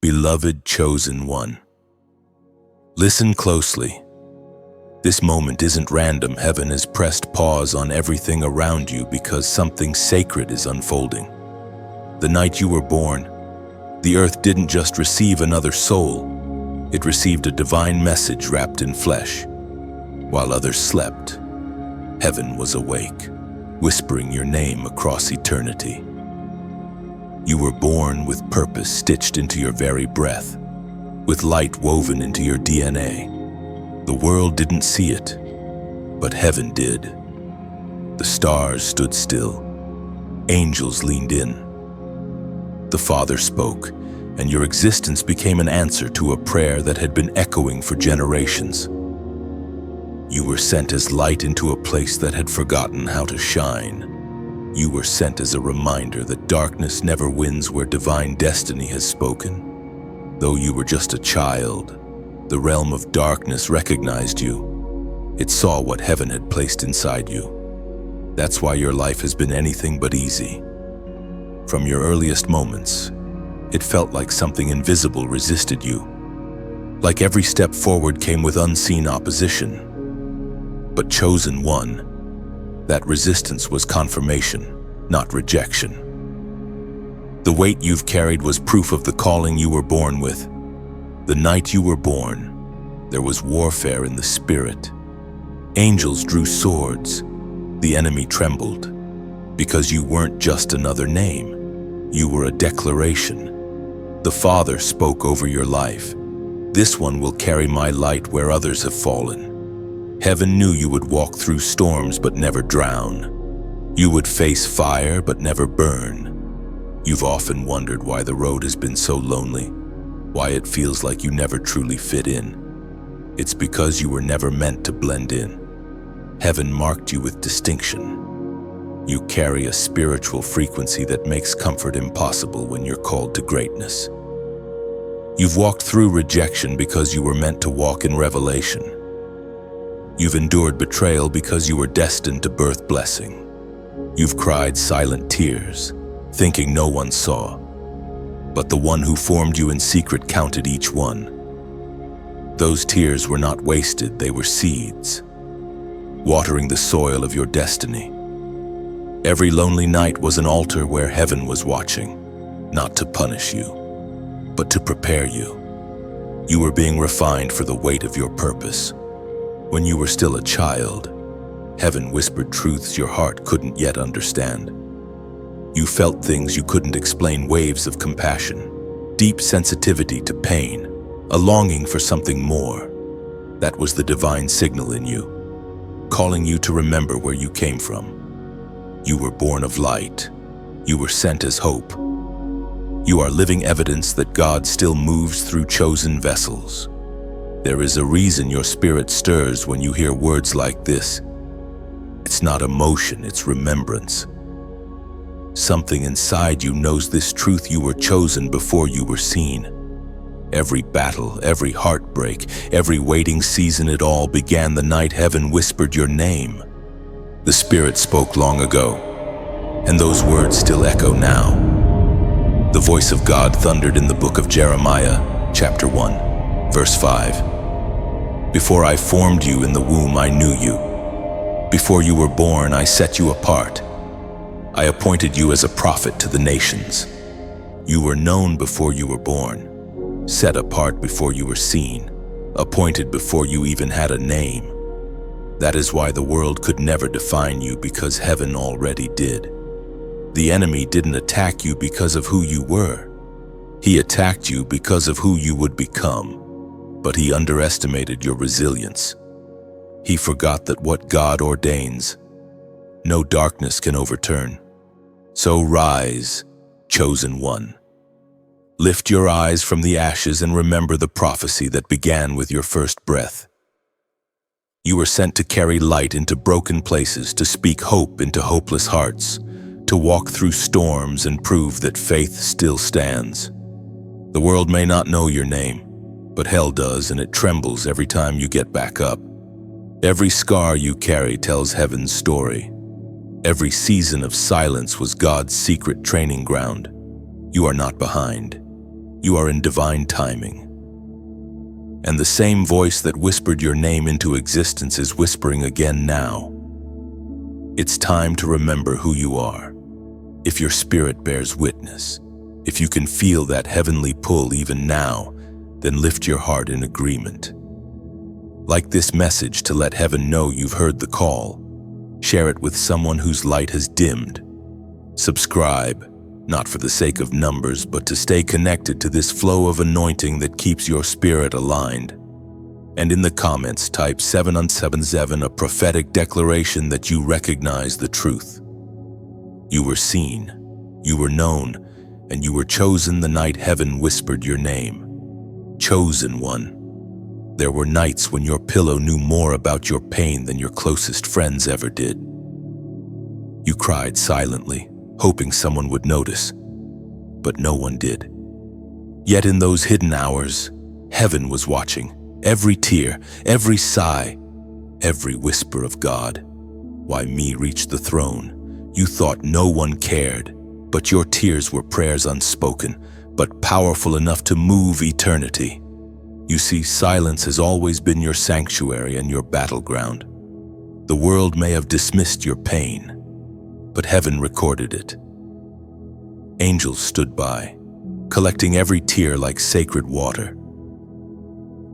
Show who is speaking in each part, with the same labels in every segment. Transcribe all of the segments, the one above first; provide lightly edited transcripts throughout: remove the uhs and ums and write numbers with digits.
Speaker 1: Beloved chosen one. Listen closely. This moment isn't random. Heaven has pressed pause on everything around you because something sacred is unfolding. The night you were born, the earth didn't just receive another soul, it received a divine message wrapped in flesh. While others slept, heaven was awake, whispering your name across eternity. You were born with purpose stitched into your very breath, with light woven into your DNA. The world didn't see it, but heaven did. The stars stood still. Angels leaned in. The Father spoke, and your existence became an answer to a prayer that had been echoing for generations. You were sent as light into a place that had forgotten how to shine. You were sent as a reminder that darkness never wins where divine destiny has spoken. Though you were just a child, the realm of darkness recognized you. It saw what heaven had placed inside you. That's why your life has been anything but easy. From your earliest moments, it felt like something invisible resisted you. Like every step forward came with unseen opposition. But chosen one, that resistance was confirmation, not rejection. The weight you've carried was proof of the calling you were born with. The night you were born, there was warfare in the spirit. Angels drew swords. The enemy trembled. Because you weren't just another name. You were a declaration. The Father spoke over your life. This one will carry my light where others have fallen. Heaven knew you would walk through storms but never drown. You would face fire but never burn. You've often wondered why the road has been so lonely, why it feels like you never truly fit in. It's because you were never meant to blend in. Heaven marked you with distinction. You carry a spiritual frequency that makes comfort impossible when you're called to greatness. You've walked through rejection because you were meant to walk in revelation. You've endured betrayal because you were destined to birth blessing. You've cried silent tears, thinking no one saw. But the one who formed you in secret counted each one. Those tears were not wasted, they were seeds, watering the soil of your destiny. Every lonely night was an altar where heaven was watching, not to punish you, but to prepare you. You were being refined for the weight of your purpose. When you were still a child, heaven whispered truths your heart couldn't yet understand. You felt things you couldn't explain, waves of compassion, deep sensitivity to pain, a longing for something more. That was the divine signal in you, calling you to remember where you came from. You were born of light. You were sent as hope. You are living evidence that God still moves through chosen vessels. There is a reason your spirit stirs when you hear words like this. It's not emotion, it's remembrance. Something inside you knows this truth: you were chosen before you were seen. Every battle, every heartbreak, every waiting season, it all began the night heaven whispered your name. The Spirit spoke long ago, and those words still echo now. The voice of God thundered in the book of Jeremiah, chapter 1, verse 5. Before I formed you in the womb, I knew you. Before you were born, I set you apart. I appointed you as a prophet to the nations. You were known before you were born, set apart before you were seen, appointed before you even had a name. That is why the world could never define you, because heaven already did. The enemy didn't attack you because of who you were. He attacked you because of who you would become. But he underestimated your resilience. He forgot that what God ordains, no darkness can overturn. So rise, chosen one. Lift your eyes from the ashes and remember the prophecy that began with your first breath. You were sent to carry light into broken places, to speak hope into hopeless hearts, to walk through storms and prove that faith still stands. The world may not know your name, but hell does, and it trembles every time you get back up. Every scar you carry tells heaven's story. Every season of silence was God's secret training ground. You are not behind. You are in divine timing. And the same voice that whispered your name into existence is whispering again now. It's time to remember who you are. If your spirit bears witness, if you can feel that heavenly pull even now, then lift your heart in agreement. Like this message to let heaven know you've heard the call. Share it with someone whose light has dimmed. Subscribe, not for the sake of numbers, but to stay connected to this flow of anointing that keeps your spirit aligned. And in the comments, type 777, a prophetic declaration that you recognize the truth. You were seen, you were known, and you were chosen the night heaven whispered your name. Chosen one. There were nights when your pillow knew more about your pain than your closest friends ever did. You cried silently, hoping someone would notice, but no one did. Yet in those hidden hours, heaven was watching. Every tear, every sigh, every whisper of God. Why me reached the throne? You thought no one cared, but your tears were prayers unspoken, but powerful enough to move eternity. You see, silence has always been your sanctuary and your battleground. The world may have dismissed your pain, but heaven recorded it. Angels stood by, collecting every tear like sacred water.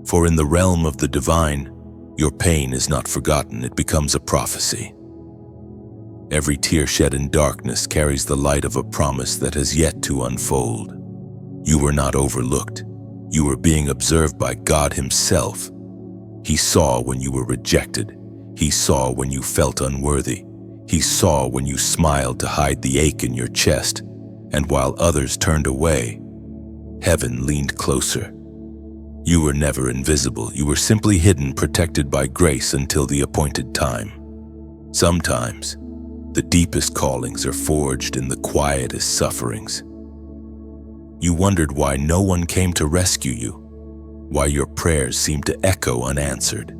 Speaker 1: For in the realm of the divine, your pain is not forgotten, it becomes a prophecy. Every tear shed in darkness carries the light of a promise that has yet to unfold. You were not overlooked. You were being observed by God Himself. He saw when you were rejected. He saw when you felt unworthy. He saw when you smiled to hide the ache in your chest. And while others turned away, heaven leaned closer. You were never invisible. You were simply hidden, protected by grace until the appointed time. Sometimes, the deepest callings are forged in the quietest sufferings. You wondered why no one came to rescue you, why your prayers seemed to echo unanswered.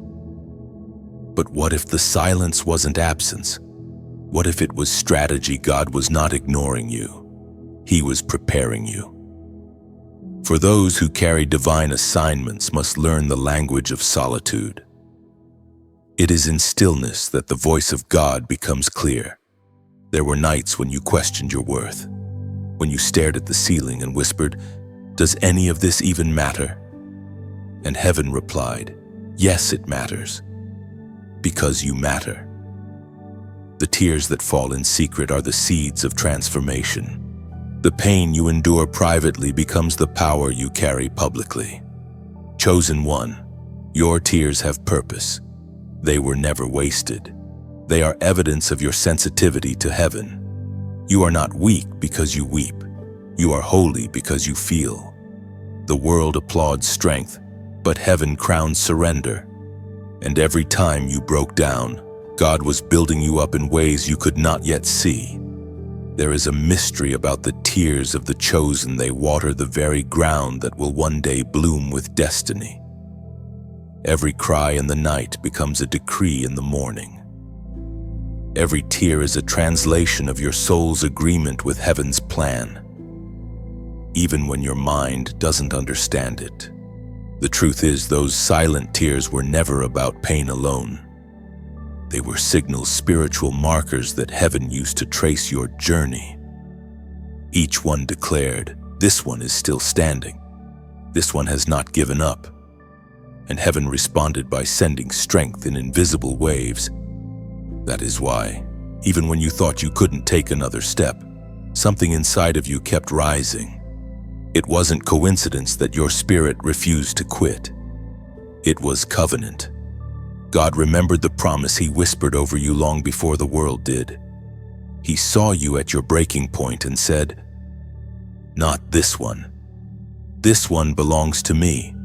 Speaker 1: But what if the silence wasn't absence? What if it was strategy? God was not ignoring you. He was preparing you. For those who carry divine assignments must learn the language of solitude. It is in stillness that the voice of God becomes clear. There were nights when you questioned your worth, when you stared at the ceiling and whispered, "Does any of this even matter?" And heaven replied, "Yes, it matters, because you matter." The tears that fall in secret are the seeds of transformation. The pain you endure privately becomes the power you carry publicly. Chosen one, your tears have purpose. They were never wasted. They are evidence of your sensitivity to heaven. You are not weak because you weep. You are holy because you feel. The world applauds strength, but heaven crowns surrender. And every time you broke down, God was building you up in ways you could not yet see. There is a mystery about the tears of the chosen. They water the very ground that will one day bloom with destiny. Every cry in the night becomes a decree in the morning. Every tear is a translation of your soul's agreement with heaven's plan. Even when your mind doesn't understand it. The truth is, those silent tears were never about pain alone. They were signals, spiritual markers that heaven used to trace your journey. Each one declared, "This one is still standing. This one has not given up." And heaven responded by sending strength in invisible waves. That is why, even when you thought you couldn't take another step, something inside of you kept rising. It wasn't coincidence that your spirit refused to quit. It was covenant. God remembered the promise He whispered over you long before the world did. He saw you at your breaking point and said, "Not this one. This one belongs to me."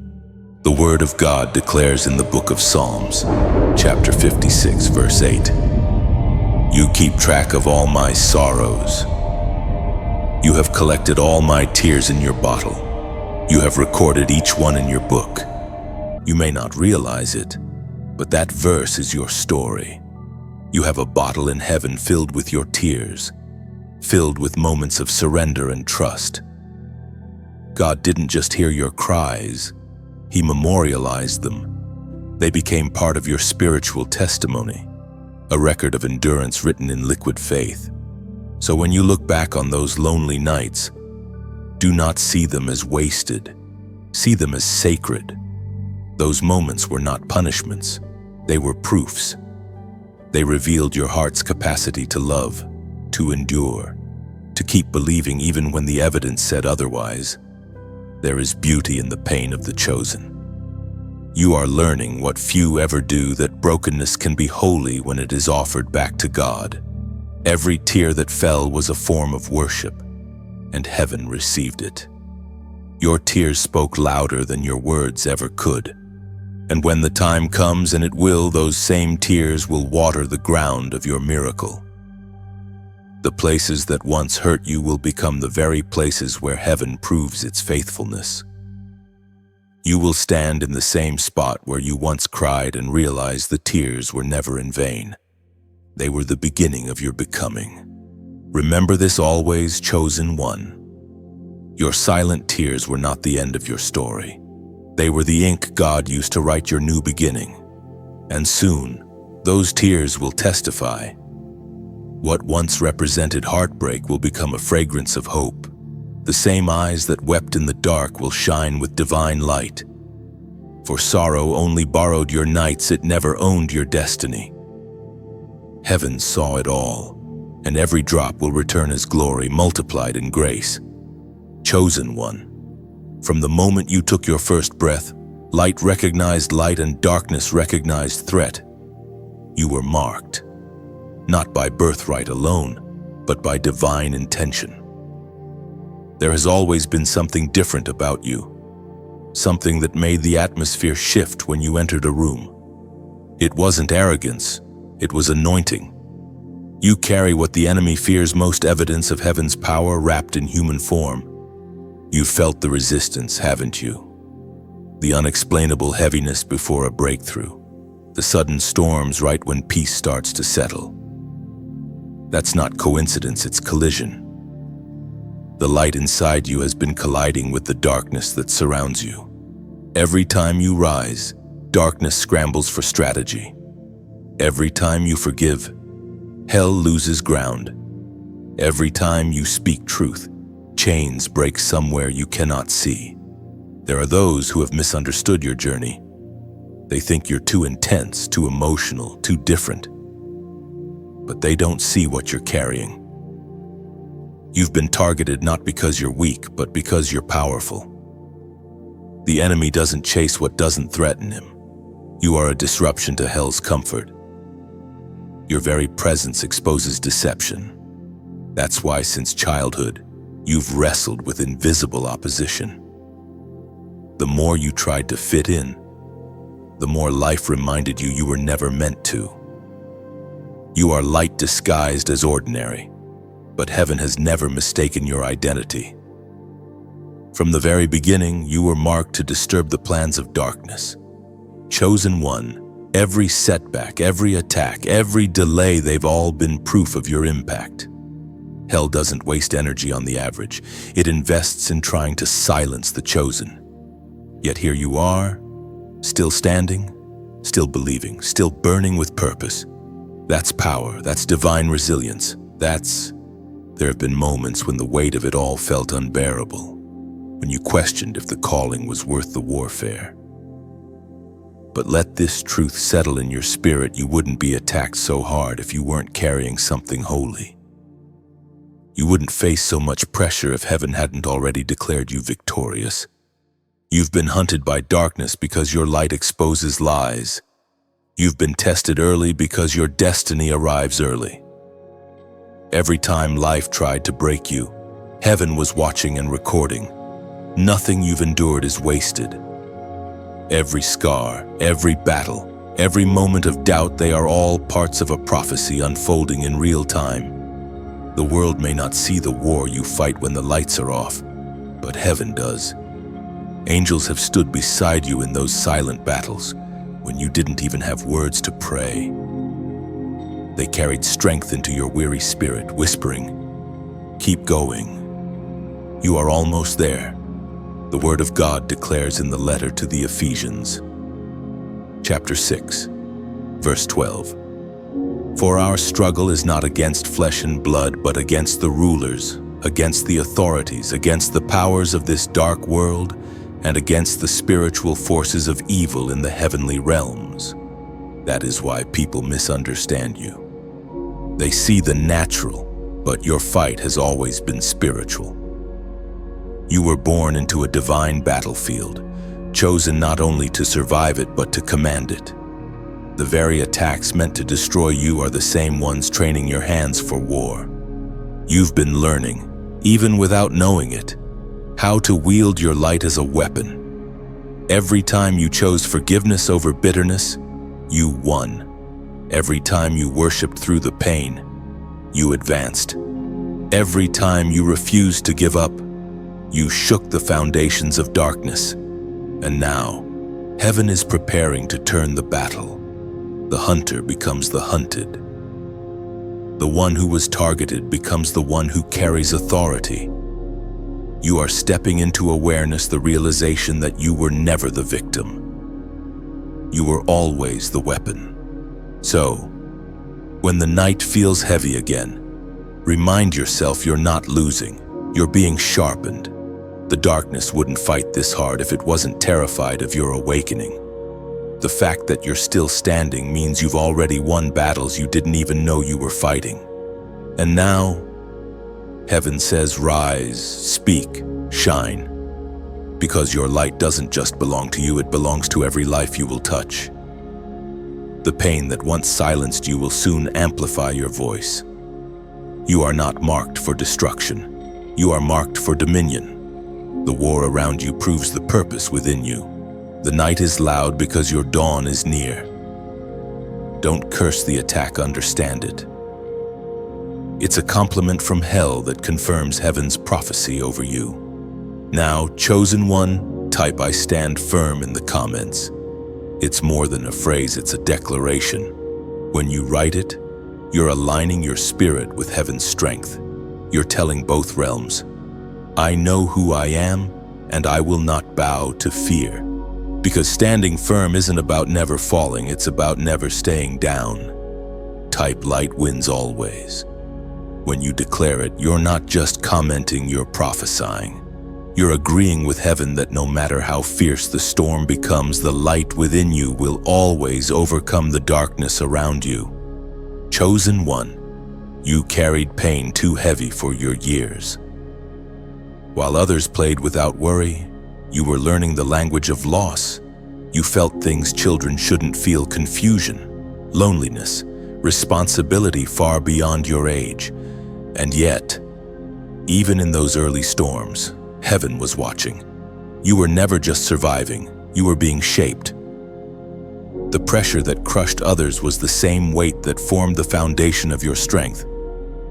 Speaker 1: The Word of God declares in the book of Psalms, chapter 56, verse 8, "You keep track of all my sorrows. You have collected all my tears in your bottle. You have recorded each one in your book." You may not realize it, but that verse is your story. You have a bottle in heaven filled with your tears, filled with moments of surrender and trust. God didn't just hear your cries, He memorialized them. They became part of your spiritual testimony, a record of endurance written in liquid faith. So when you look back on those lonely nights, do not see them as wasted. See them as sacred. Those moments were not punishments. They were proofs. They revealed your heart's capacity to love, to endure, to keep believing even when the evidence said otherwise. There is beauty in the pain of the chosen. You are learning what few ever do, that brokenness can be holy when it is offered back to God. Every tear that fell was a form of worship, and heaven received it. Your tears spoke louder than your words ever could. And when the time comes, and it will, those same tears will water the ground of your miracle. The places that once hurt you will become the very places where heaven proves its faithfulness. You will stand in the same spot where you once cried and realize the tears were never in vain. They were the beginning of your becoming. Remember this always, chosen one. Your silent tears were not the end of your story. They were the ink God used to write your new beginning. And soon, those tears will testify. What once represented heartbreak will become a fragrance of hope. The same eyes that wept in the dark will shine with divine light. For sorrow only borrowed your nights, it never owned your destiny. Heaven saw it all, and every drop will return as glory multiplied in grace. Chosen one. From the moment you took your first breath, light recognized light and darkness recognized threat. You were marked, not by birthright alone, but by divine intention. There has always been something different about you, something that made the atmosphere shift when you entered a room. It wasn't arrogance, it was anointing. You carry what the enemy fears most, evidence of heaven's power wrapped in human form. You've felt the resistance, haven't you? The unexplainable heaviness before a breakthrough, the sudden storms right when peace starts to settle. That's not coincidence, it's collision. The light inside you has been colliding with the darkness that surrounds you. Every time you rise, darkness scrambles for strategy. Every time you forgive, hell loses ground. Every time you speak truth, chains break somewhere you cannot see. There are those who have misunderstood your journey. They think you're too intense, too emotional, too different. But they don't see what you're carrying. You've been targeted not because you're weak, but because you're powerful. The enemy doesn't chase what doesn't threaten him. You are a disruption to hell's comfort. Your very presence exposes deception. That's why since childhood, you've wrestled with invisible opposition. The more you tried to fit in, the more life reminded you were never meant to. You are light disguised as ordinary, but heaven has never mistaken your identity. From the very beginning, you were marked to disturb the plans of darkness. Chosen one, every setback, every attack, every delay, they've all been proof of your impact. Hell doesn't waste energy on the average. It invests in trying to silence the chosen. Yet here you are, still standing, still believing, still burning with purpose. That's power, that's divine resilience. There have been moments when the weight of it all felt unbearable, when you questioned if the calling was worth the warfare. But let this truth settle in your spirit: you wouldn't be attacked so hard if you weren't carrying something holy. You wouldn't face so much pressure if heaven hadn't already declared you victorious. You've been hunted by darkness because your light exposes lies. You've been tested early because your destiny arrives early. Every time life tried to break you, heaven was watching and recording. Nothing you've endured is wasted. Every scar, every battle, every moment of doubt, they are all parts of a prophecy unfolding in real time. The world may not see the war you fight when the lights are off, but heaven does. Angels have stood beside you in those silent battles when you didn't even have words to pray. They carried strength into your weary spirit, whispering, "Keep going. You are almost there. The Word of God declares in the letter to the Ephesians, chapter 6, verse 12. For our struggle is not against flesh and blood, but against the rulers, against the authorities, against the powers of this dark world, and against the spiritual forces of evil in the heavenly realms. That is why people misunderstand you. They see the natural, but your fight has always been spiritual. You were born into a divine battlefield, chosen not only to survive it, but to command it. The very attacks meant to destroy you are the same ones training your hands for war. You've been learning, even without knowing it, how to wield your light as a weapon. Every time you chose forgiveness over bitterness, you won. Every time you worshiped through the pain, you advanced. Every time you refused to give up, you shook the foundations of darkness. And now, heaven is preparing to turn the battle. The hunter becomes the hunted. The one who was targeted becomes the one who carries authority. You are stepping into awareness, the realization that you were never the victim. You were always the weapon. So, when the night feels heavy again, remind yourself you're not losing, you're being sharpened. The darkness wouldn't fight this hard if it wasn't terrified of your awakening. The fact that you're still standing means you've already won battles you didn't even know you were fighting. And now, heaven says, rise, speak, shine. Because your light doesn't just belong to you, it belongs to every life you will touch. The pain that once silenced you will soon amplify your voice. You are not marked for destruction. You are marked for dominion. The war around you proves the purpose within you. The night is loud because your dawn is near. Don't curse the attack, understand it. It's a compliment from hell that confirms heaven's prophecy over you. Now, chosen one, type "I stand firm" in the comments. It's more than a phrase, it's a declaration. When you write it, you're aligning your spirit with heaven's strength. You're telling both realms, I know who I am, and I will not bow to fear. Because standing firm isn't about never falling, it's about never staying down. Type "Light wins always." When you declare it, you're not just commenting, you're prophesying. You're agreeing with heaven that no matter how fierce the storm becomes, the light within you will always overcome the darkness around you. Chosen one, you carried pain too heavy for your years. While others played without worry, you were learning the language of loss. You felt things children shouldn't feel: confusion, loneliness, responsibility far beyond your age. And yet, even in those early storms, heaven was watching. You were never just surviving, you were being shaped. The pressure that crushed others was the same weight that formed the foundation of your strength.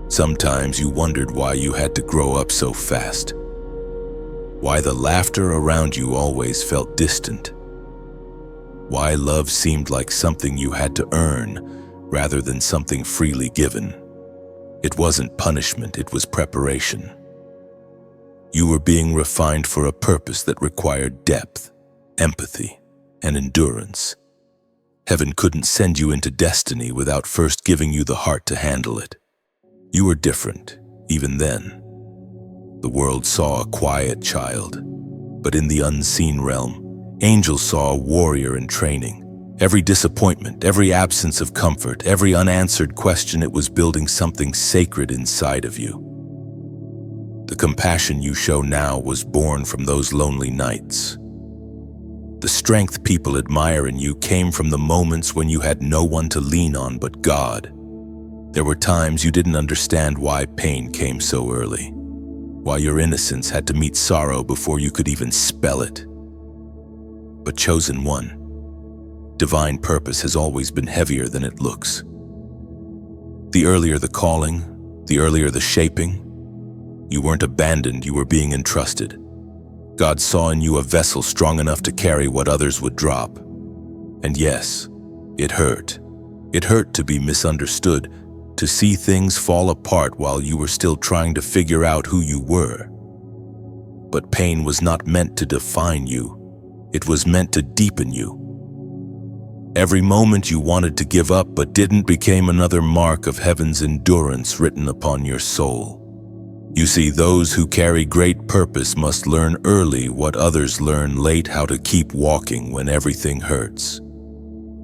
Speaker 1: Sometimes you wondered why you had to grow up so fast. Why the laughter around you always felt distant. Why love seemed like something you had to earn rather than something freely given. It wasn't punishment, it was preparation. You were being refined for a purpose that required depth, empathy, and endurance. Heaven couldn't send you into destiny without first giving you the heart to handle it. You were different, even then. The world saw a quiet child, but in the unseen realm, angels saw a warrior in training. Every disappointment, every absence of comfort, every unanswered question, it was building something sacred inside of you. The compassion you show now was born from those lonely nights. The strength people admire in you came from the moments when you had no one to lean on but God. There were times you didn't understand why pain came so early, why your innocence had to meet sorrow before you could even spell it. But chosen one, divine purpose has always been heavier than it looks. The earlier the calling, the earlier the shaping. You weren't abandoned, you were being entrusted. God saw in you a vessel strong enough to carry what others would drop. And yes, it hurt. It hurt to be misunderstood, to see things fall apart while you were still trying to figure out who you were. But pain was not meant to define you. It was meant to deepen you. Every moment you wanted to give up but didn't became another mark of heaven's endurance written upon your soul. You see, those who carry great purpose must learn early what others learn late: how to keep walking when everything hurts,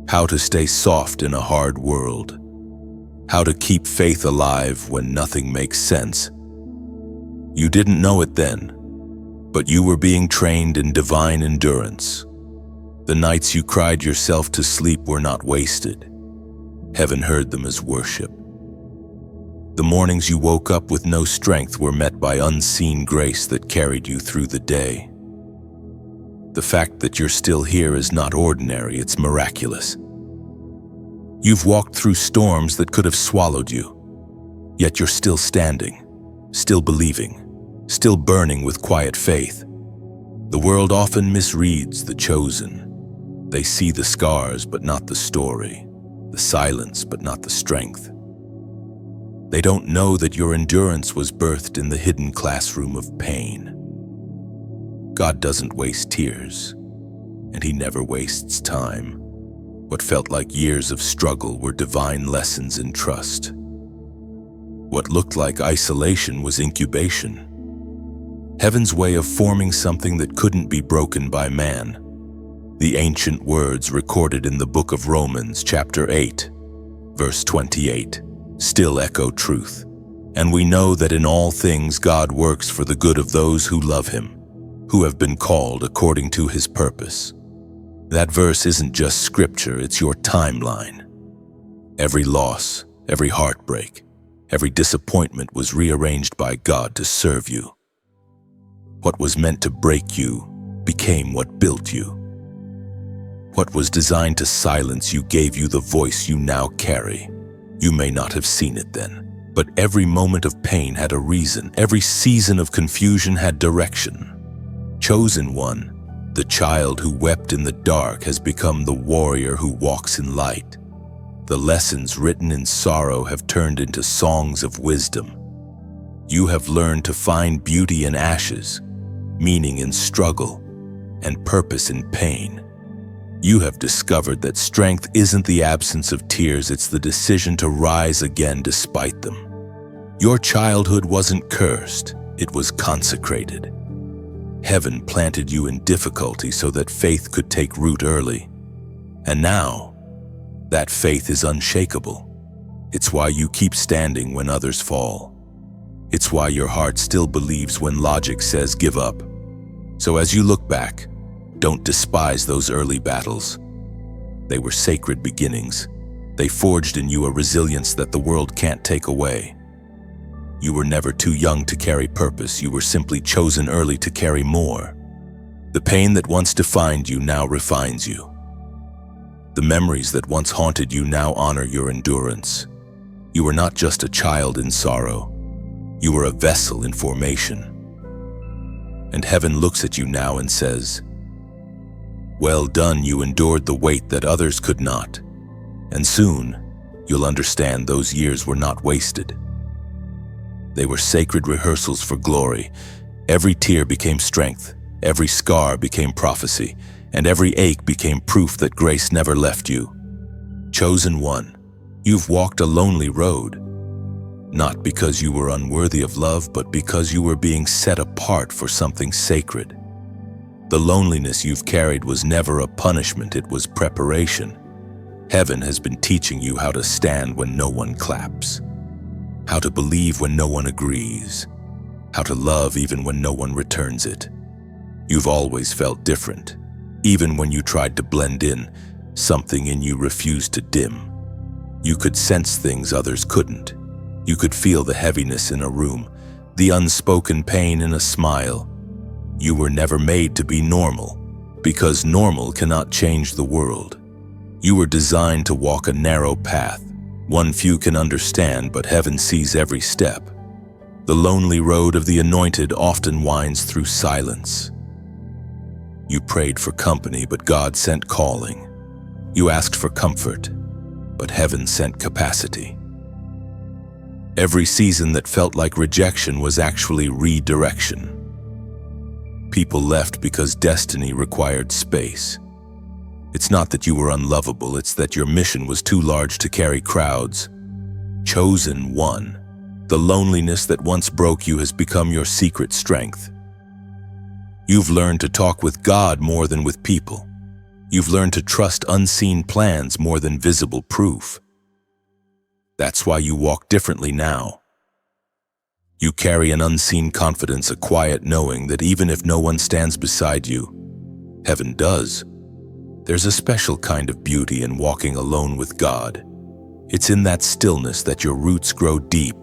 Speaker 1: how to stay soft in a hard world, how to keep faith alive when nothing makes sense. You didn't know it then, but you were being trained in divine endurance. The nights you cried yourself to sleep were not wasted. Heaven heard them as worship. The mornings you woke up with no strength were met by unseen grace that carried you through the day. The fact that you're still here is not ordinary, it's miraculous. You've walked through storms that could have swallowed you, yet you're still standing, still believing, still burning with quiet faith. The world often misreads the chosen. They see the scars but not the story, the silence but not the strength. They don't know that your endurance was birthed in the hidden classroom of pain. God doesn't waste tears, and He never wastes time. What felt like years of struggle were divine lessons in trust. What looked like isolation was incubation. Heaven's way of forming something that couldn't be broken by man. The ancient words recorded in the book of Romans, chapter 8, verse 28, still echo truth. And we know that in all things God works for the good of those who love Him, who have been called according to His purpose. That verse isn't just scripture, it's your timeline. Every loss, every heartbreak, every disappointment was rearranged by God to serve you. What was meant to break you became what built you. What was designed to silence you gave you the voice you now carry. You may not have seen it then, but every moment of pain had a reason. Every season of confusion had direction. Chosen one, the child who wept in the dark, has become the warrior who walks in light. The lessons written in sorrow have turned into songs of wisdom. You have learned to find beauty in ashes, meaning in struggle, and purpose in pain. You have discovered that strength isn't the absence of tears, it's the decision to rise again despite them. Your childhood wasn't cursed, it was consecrated. Heaven planted you in difficulty so that faith could take root early. And now, that faith is unshakable. It's why you keep standing when others fall. It's why your heart still believes when logic says give up. So as you look back, don't despise those early battles. They were sacred beginnings. They forged in you a resilience that the world can't take away. You were never too young to carry purpose. You were simply chosen early to carry more. The pain that once defined you now refines you. The memories that once haunted you now honor your endurance. You were not just a child in sorrow. You were a vessel in formation. And heaven looks at you now and says, "Well done, you endured the weight that others could not." And soon, you'll understand those years were not wasted. They were sacred rehearsals for glory. Every tear became strength, every scar became prophecy, and every ache became proof that grace never left you. Chosen one, you've walked a lonely road, not because you were unworthy of love, but because you were being set apart for something sacred. The loneliness you've carried was never a punishment, it was preparation. Heaven has been teaching you how to stand when no one claps, how to believe when no one agrees, how to love even when no one returns it. You've always felt different. Even when you tried to blend in, something in you refused to dim. You could sense things others couldn't. You could feel the heaviness in a room, the unspoken pain in a smile. You were never made to be normal, because normal cannot change the world. You were designed to walk a narrow path, one few can understand, but heaven sees every step. The lonely road of the anointed often winds through silence. You prayed for company, but God sent calling. You asked for comfort, but heaven sent capacity. Every season that felt like rejection was actually redirection. People left because destiny required space. It's not that you were unlovable, it's that your mission was too large to carry crowds. Chosen one. The loneliness that once broke you has become your secret strength. You've learned to talk with God more than with people. You've learned to trust unseen plans more than visible proof. That's why you walk differently now. You carry an unseen confidence, a quiet knowing that even if no one stands beside you, heaven does. There's a special kind of beauty in walking alone with God. It's in that stillness that your roots grow deep.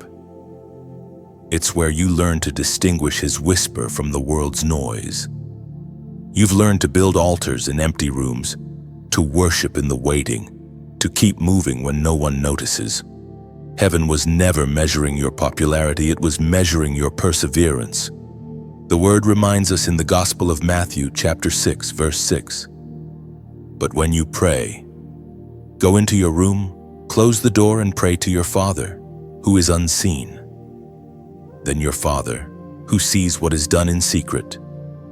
Speaker 1: It's where you learn to distinguish His whisper from the world's noise. You've learned to build altars in empty rooms, to worship in the waiting, to keep moving when no one notices. Heaven was never measuring your popularity, it was measuring your perseverance. The word reminds us in the Gospel of Matthew, chapter 6, verse 6. But when you pray, go into your room, close the door and pray to your Father, who is unseen. Then your Father, who sees what is done in secret,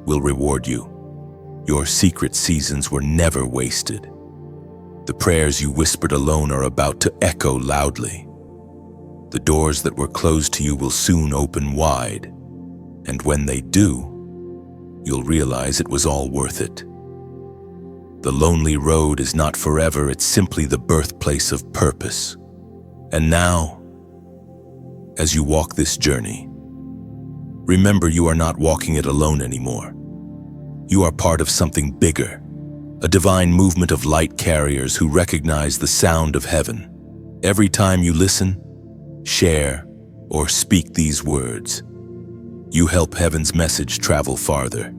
Speaker 1: will reward you. Your secret seasons were never wasted. The prayers you whispered alone are about to echo loudly. The doors that were closed to you will soon open wide, and when they do, you'll realize it was all worth it. The lonely road is not forever, it's simply the birthplace of purpose. And now, as you walk this journey, remember you are not walking it alone anymore. You are part of something bigger, a divine movement of light carriers who recognize the sound of heaven. Every time you listen, share, or speak these words, you help heaven's message travel farther.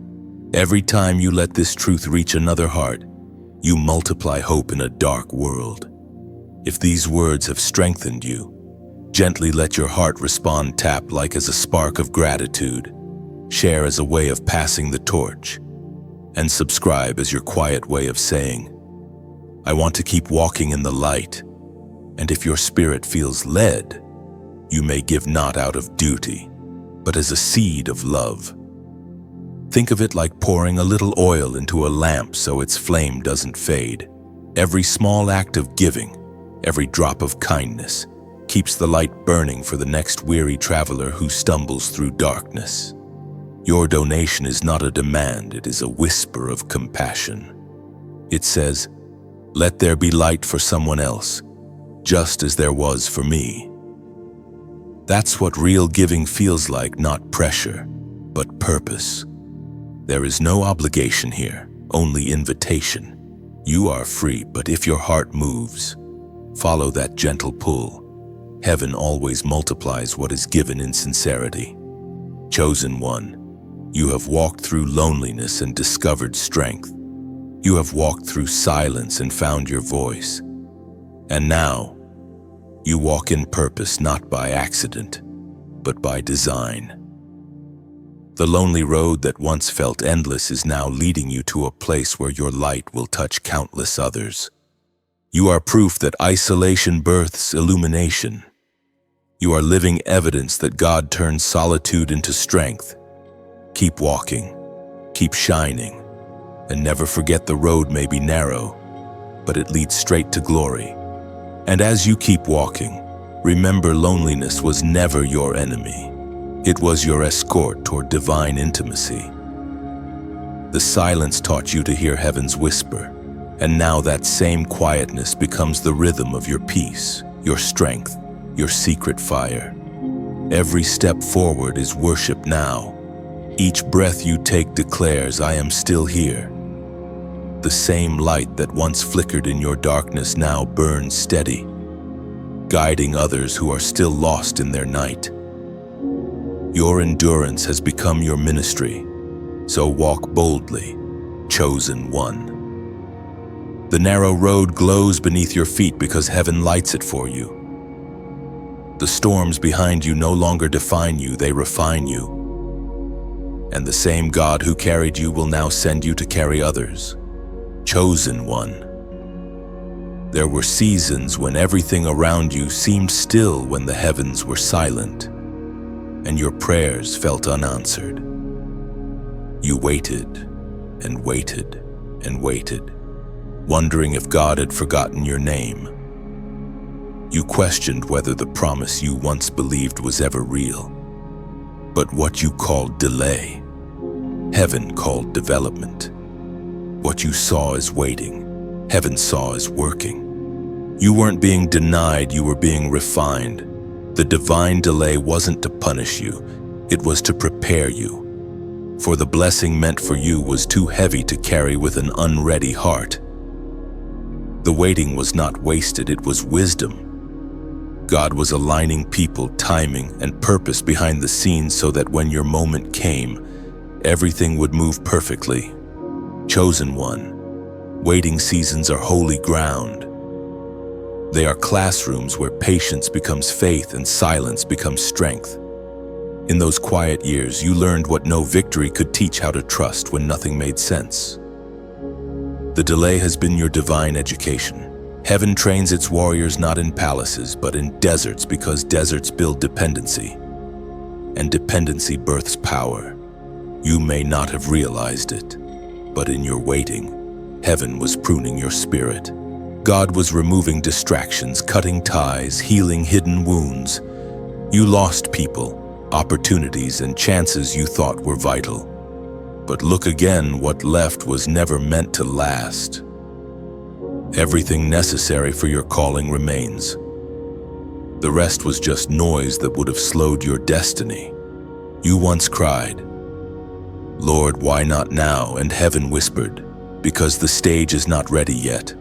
Speaker 1: Every time you let this truth reach another heart, you multiply hope in a dark world. If these words have strengthened you, gently let your heart respond, tap like as a spark of gratitude, share as a way of passing the torch, and subscribe as your quiet way of saying, I want to keep walking in the light. And if your spirit feels led, you may give not out of duty, but as a seed of love. Think of it like pouring a little oil into a lamp so its flame doesn't fade. Every small act of giving, every drop of kindness, keeps the light burning for the next weary traveler who stumbles through darkness. Your donation is not a demand, it is a whisper of compassion. It says, let there be light for someone else, just as there was for me. That's what real giving feels like, not pressure, but purpose. There is no obligation here, only invitation. You are free, but if your heart moves, follow that gentle pull. Heaven always multiplies what is given in sincerity. Chosen one, you have walked through loneliness and discovered strength. You have walked through silence and found your voice. And now, you walk in purpose not by accident, but by design. The lonely road that once felt endless is now leading you to a place where your light will touch countless others. You are proof that isolation births illumination. You are living evidence that God turns solitude into strength. Keep walking, keep shining, and never forget the road may be narrow, but it leads straight to glory. And as you keep walking, remember loneliness was never your enemy. It was your escort toward divine intimacy. The silence taught you to hear heaven's whisper, and now that same quietness becomes the rhythm of your peace, your strength, your secret fire. Every step forward is worship now. Each breath you take declares, I am still here. The same light that once flickered in your darkness now burns steady, guiding others who are still lost in their night. Your endurance has become your ministry, so walk boldly, chosen one. The narrow road glows beneath your feet because heaven lights it for you. The storms behind you no longer define you, they refine you. And the same God who carried you will now send you to carry others. Chosen one. There were seasons when everything around you seemed still, when the heavens were silent, and your prayers felt unanswered. You waited and waited and waited, wondering if God had forgotten your name. You questioned whether the promise you once believed was ever real. But what you called delay, heaven called development. What you saw as waiting, heaven saw as working. You weren't being denied, you were being refined. The divine delay wasn't to punish you, it was to prepare you. For the blessing meant for you was too heavy to carry with an unready heart. The waiting was not wasted, it was wisdom. God was aligning people, timing, and purpose behind the scenes so that when your moment came, everything would move perfectly. Chosen one, waiting seasons are holy ground. They are classrooms where patience becomes faith and silence becomes strength. In those quiet years, you learned what no victory could teach: how to trust when nothing made sense. The delay has been your divine education. Heaven trains its warriors not in palaces, but in deserts, because deserts build dependency, and dependency births power. You may not have realized it, but in your waiting, heaven was pruning your spirit. God was removing distractions, cutting ties, healing hidden wounds. You lost people, opportunities, and chances you thought were vital. But look again, what left was never meant to last. Everything necessary for your calling remains. The rest was just noise that would have slowed your destiny. You once cried, "Lord, why not now?" And heaven whispered, "Because the stage is not ready yet."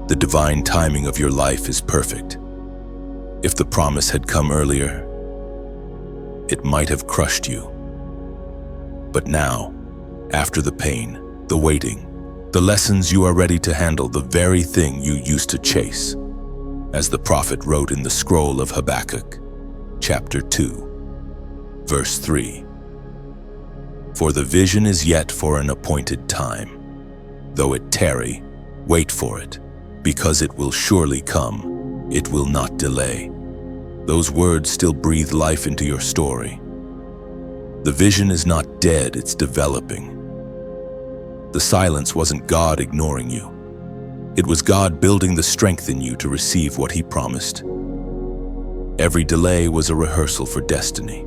Speaker 1: The divine timing of your life is perfect. If the promise had come earlier, it might have crushed you. But now, after the pain, the waiting, the lessons, you are ready to handle the very thing you used to chase. As the prophet wrote in the scroll of Habakkuk, chapter 2, verse 3. For the vision is yet for an appointed time. Though it tarry, wait for it, because it will surely come, it will not delay. Those words still breathe life into your story. The vision is not dead, it's developing. The silence wasn't God ignoring you. It was God building the strength in you to receive what He promised. Every delay was a rehearsal for destiny.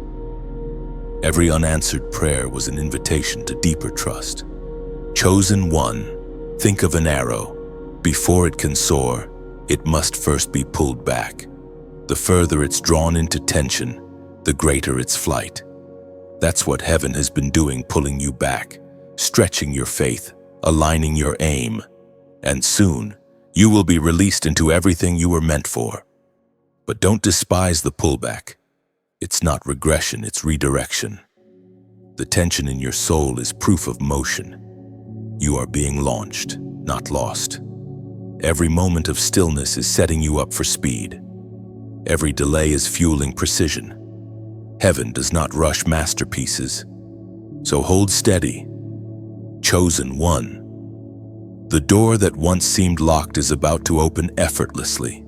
Speaker 1: Every unanswered prayer was an invitation to deeper trust. Chosen one, think of an arrow. Before it can soar, it must first be pulled back. The further it's drawn into tension, the greater its flight. That's what heaven has been doing, pulling you back, stretching your faith, aligning your aim. And soon, you will be released into everything you were meant for. But don't despise the pullback. It's not regression, it's redirection. The tension in your soul is proof of motion. You are being launched, not lost. Every moment of stillness is setting you up for speed. Every delay is fueling precision. Heaven does not rush masterpieces. So hold steady. Chosen one. The door that once seemed locked is about to open effortlessly.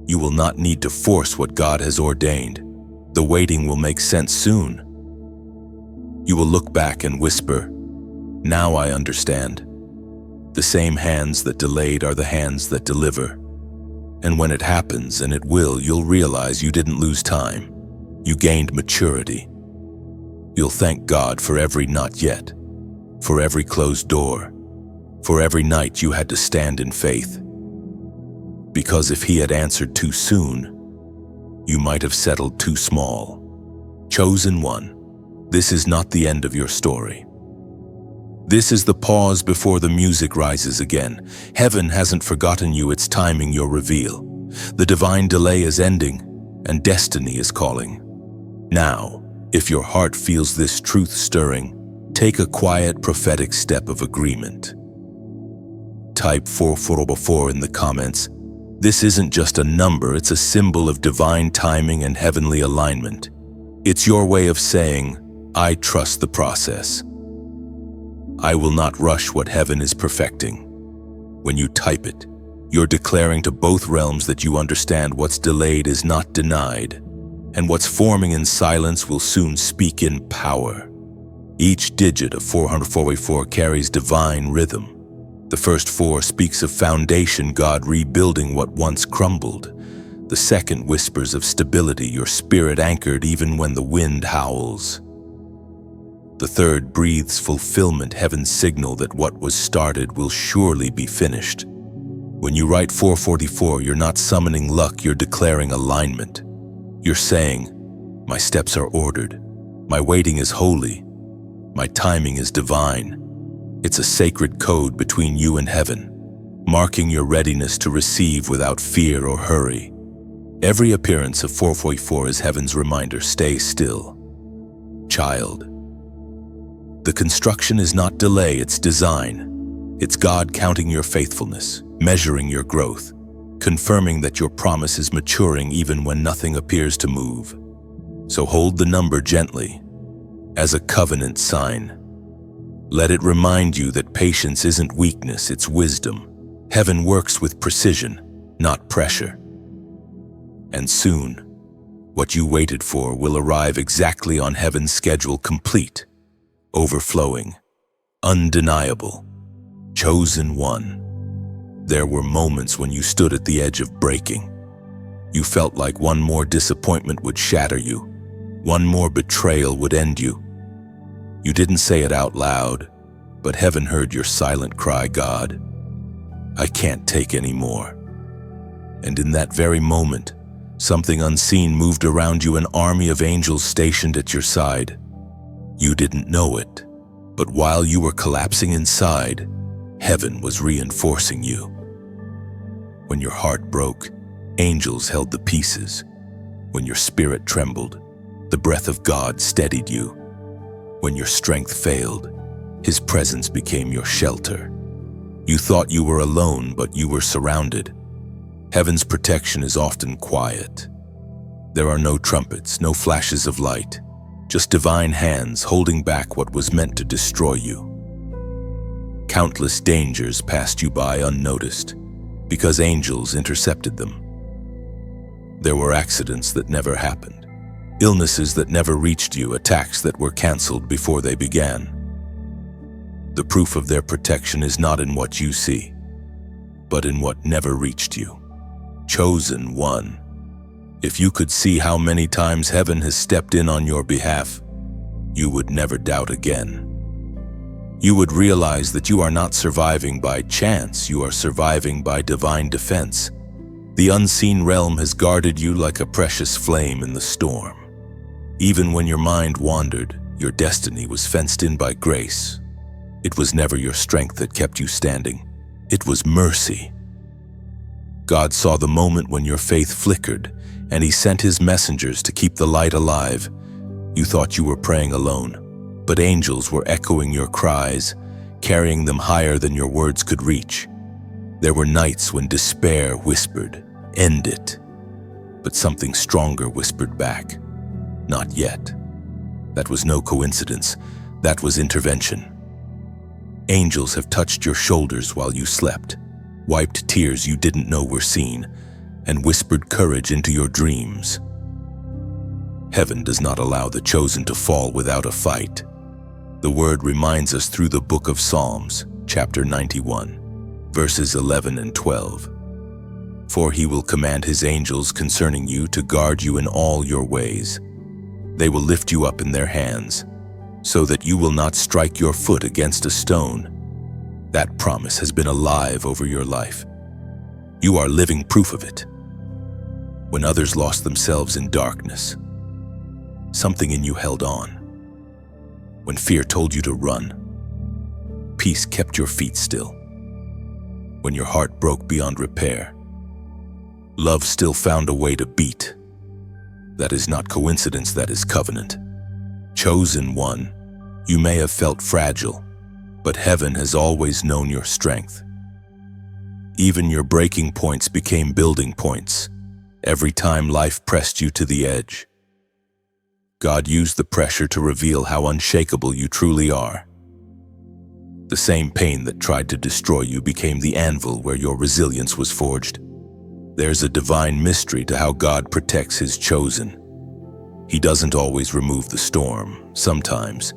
Speaker 1: You will not need to force what God has ordained. The waiting will make sense soon. You will look back and whisper, "Now I understand." The same hands that delayed are the hands that deliver. And when it happens, and it will, you'll realize you didn't lose time. You gained maturity. You'll thank God for every not yet, for every closed door, for every night you had to stand in faith. Because if He had answered too soon, you might have settled too small. Chosen one, this is not the end of your story. This is the pause before the music rises again. Heaven hasn't forgotten you, it's timing your reveal. The divine delay is ending, and destiny is calling. Now, if your heart feels this truth stirring, take a quiet prophetic step of agreement. Type 444 in the comments. This isn't just a number, it's a symbol of divine timing and heavenly alignment. It's your way of saying, I trust the process. I will not rush what heaven is perfecting. When you type it, you're declaring to both realms that you understand what's delayed is not denied, and what's forming in silence will soon speak in power. Each digit of 444 carries divine rhythm. The first four speaks of foundation, God rebuilding what once crumbled. The second whispers of stability, your spirit anchored even when the wind howls. The third breathes fulfillment, heaven's signal that what was started will surely be finished. When you write 444, you're not summoning luck, you're declaring alignment. You're saying, my steps are ordered, my waiting is holy, my timing is divine. It's a sacred code between you and heaven, marking your readiness to receive without fear or hurry. Every appearance of 444 is heaven's reminder, stay still. Child. The construction is not delay, it's design. It's God counting your faithfulness, measuring your growth, confirming that your promise is maturing even when nothing appears to move. So hold the number gently, as a covenant sign. Let it remind you that patience isn't weakness, it's wisdom. Heaven works with precision, not pressure. And soon, what you waited for will arrive exactly on heaven's schedule, complete, overflowing, undeniable, chosen one. There were moments when you stood at the edge of breaking. You felt like one more disappointment would shatter you, one more betrayal would end you. You didn't say it out loud, but heaven heard your silent cry, God, I can't take any more. And in that very moment, something unseen moved around you, an army of angels stationed at your side. You didn't know it, but while you were collapsing inside, heaven was reinforcing you. When your heart broke, angels held the pieces. When your spirit trembled, the breath of God steadied you. When your strength failed, His presence became your shelter. You thought you were alone, but you were surrounded. Heaven's protection is often quiet. There are no trumpets, no flashes of light, just divine hands holding back what was meant to destroy you. Countless dangers passed you by unnoticed, because angels intercepted them. There were accidents that never happened, illnesses that never reached you, attacks that were canceled before they began. The proof of their protection is not in what you see, but in what never reached you. Chosen one. If you could see how many times heaven has stepped in on your behalf, you would never doubt again. You would realize that you are not surviving by chance, you are surviving by divine defense. The unseen realm has guarded you like a precious flame in the storm. Even when your mind wandered, your destiny was fenced in by grace. It was never your strength that kept you standing. It was mercy. God saw the moment when your faith flickered, and He sent His messengers to keep the light alive. You thought you were praying alone, but angels were echoing your cries, carrying them higher than your words could reach. There were nights when despair whispered, "End it." But something stronger whispered back, "Not yet." That was no coincidence. That was intervention. Angels have touched your shoulders while you slept, wiped tears you didn't know were seen, and whispered courage into your dreams. Heaven does not allow the chosen to fall without a fight. The word reminds us through the book of Psalms, chapter 91, verses 11 and 12. For He will command His angels concerning you to guard you in all your ways. They will lift you up in their hands, so that you will not strike your foot against a stone. That promise has been alive over your life. You are living proof of it. When others lost themselves in darkness, something in you held on. When fear told you to run, peace kept your feet still. When your heart broke beyond repair, love still found a way to beat. That is not coincidence, that is covenant. Chosen one, you may have felt fragile, but heaven has always known your strength. Even your breaking points became building points. Every time life pressed you to the edge, God used the pressure to reveal how unshakable you truly are. The same pain that tried to destroy you became the anvil where your resilience was forged. There's a divine mystery to how God protects His chosen. He doesn't always remove the storm. Sometimes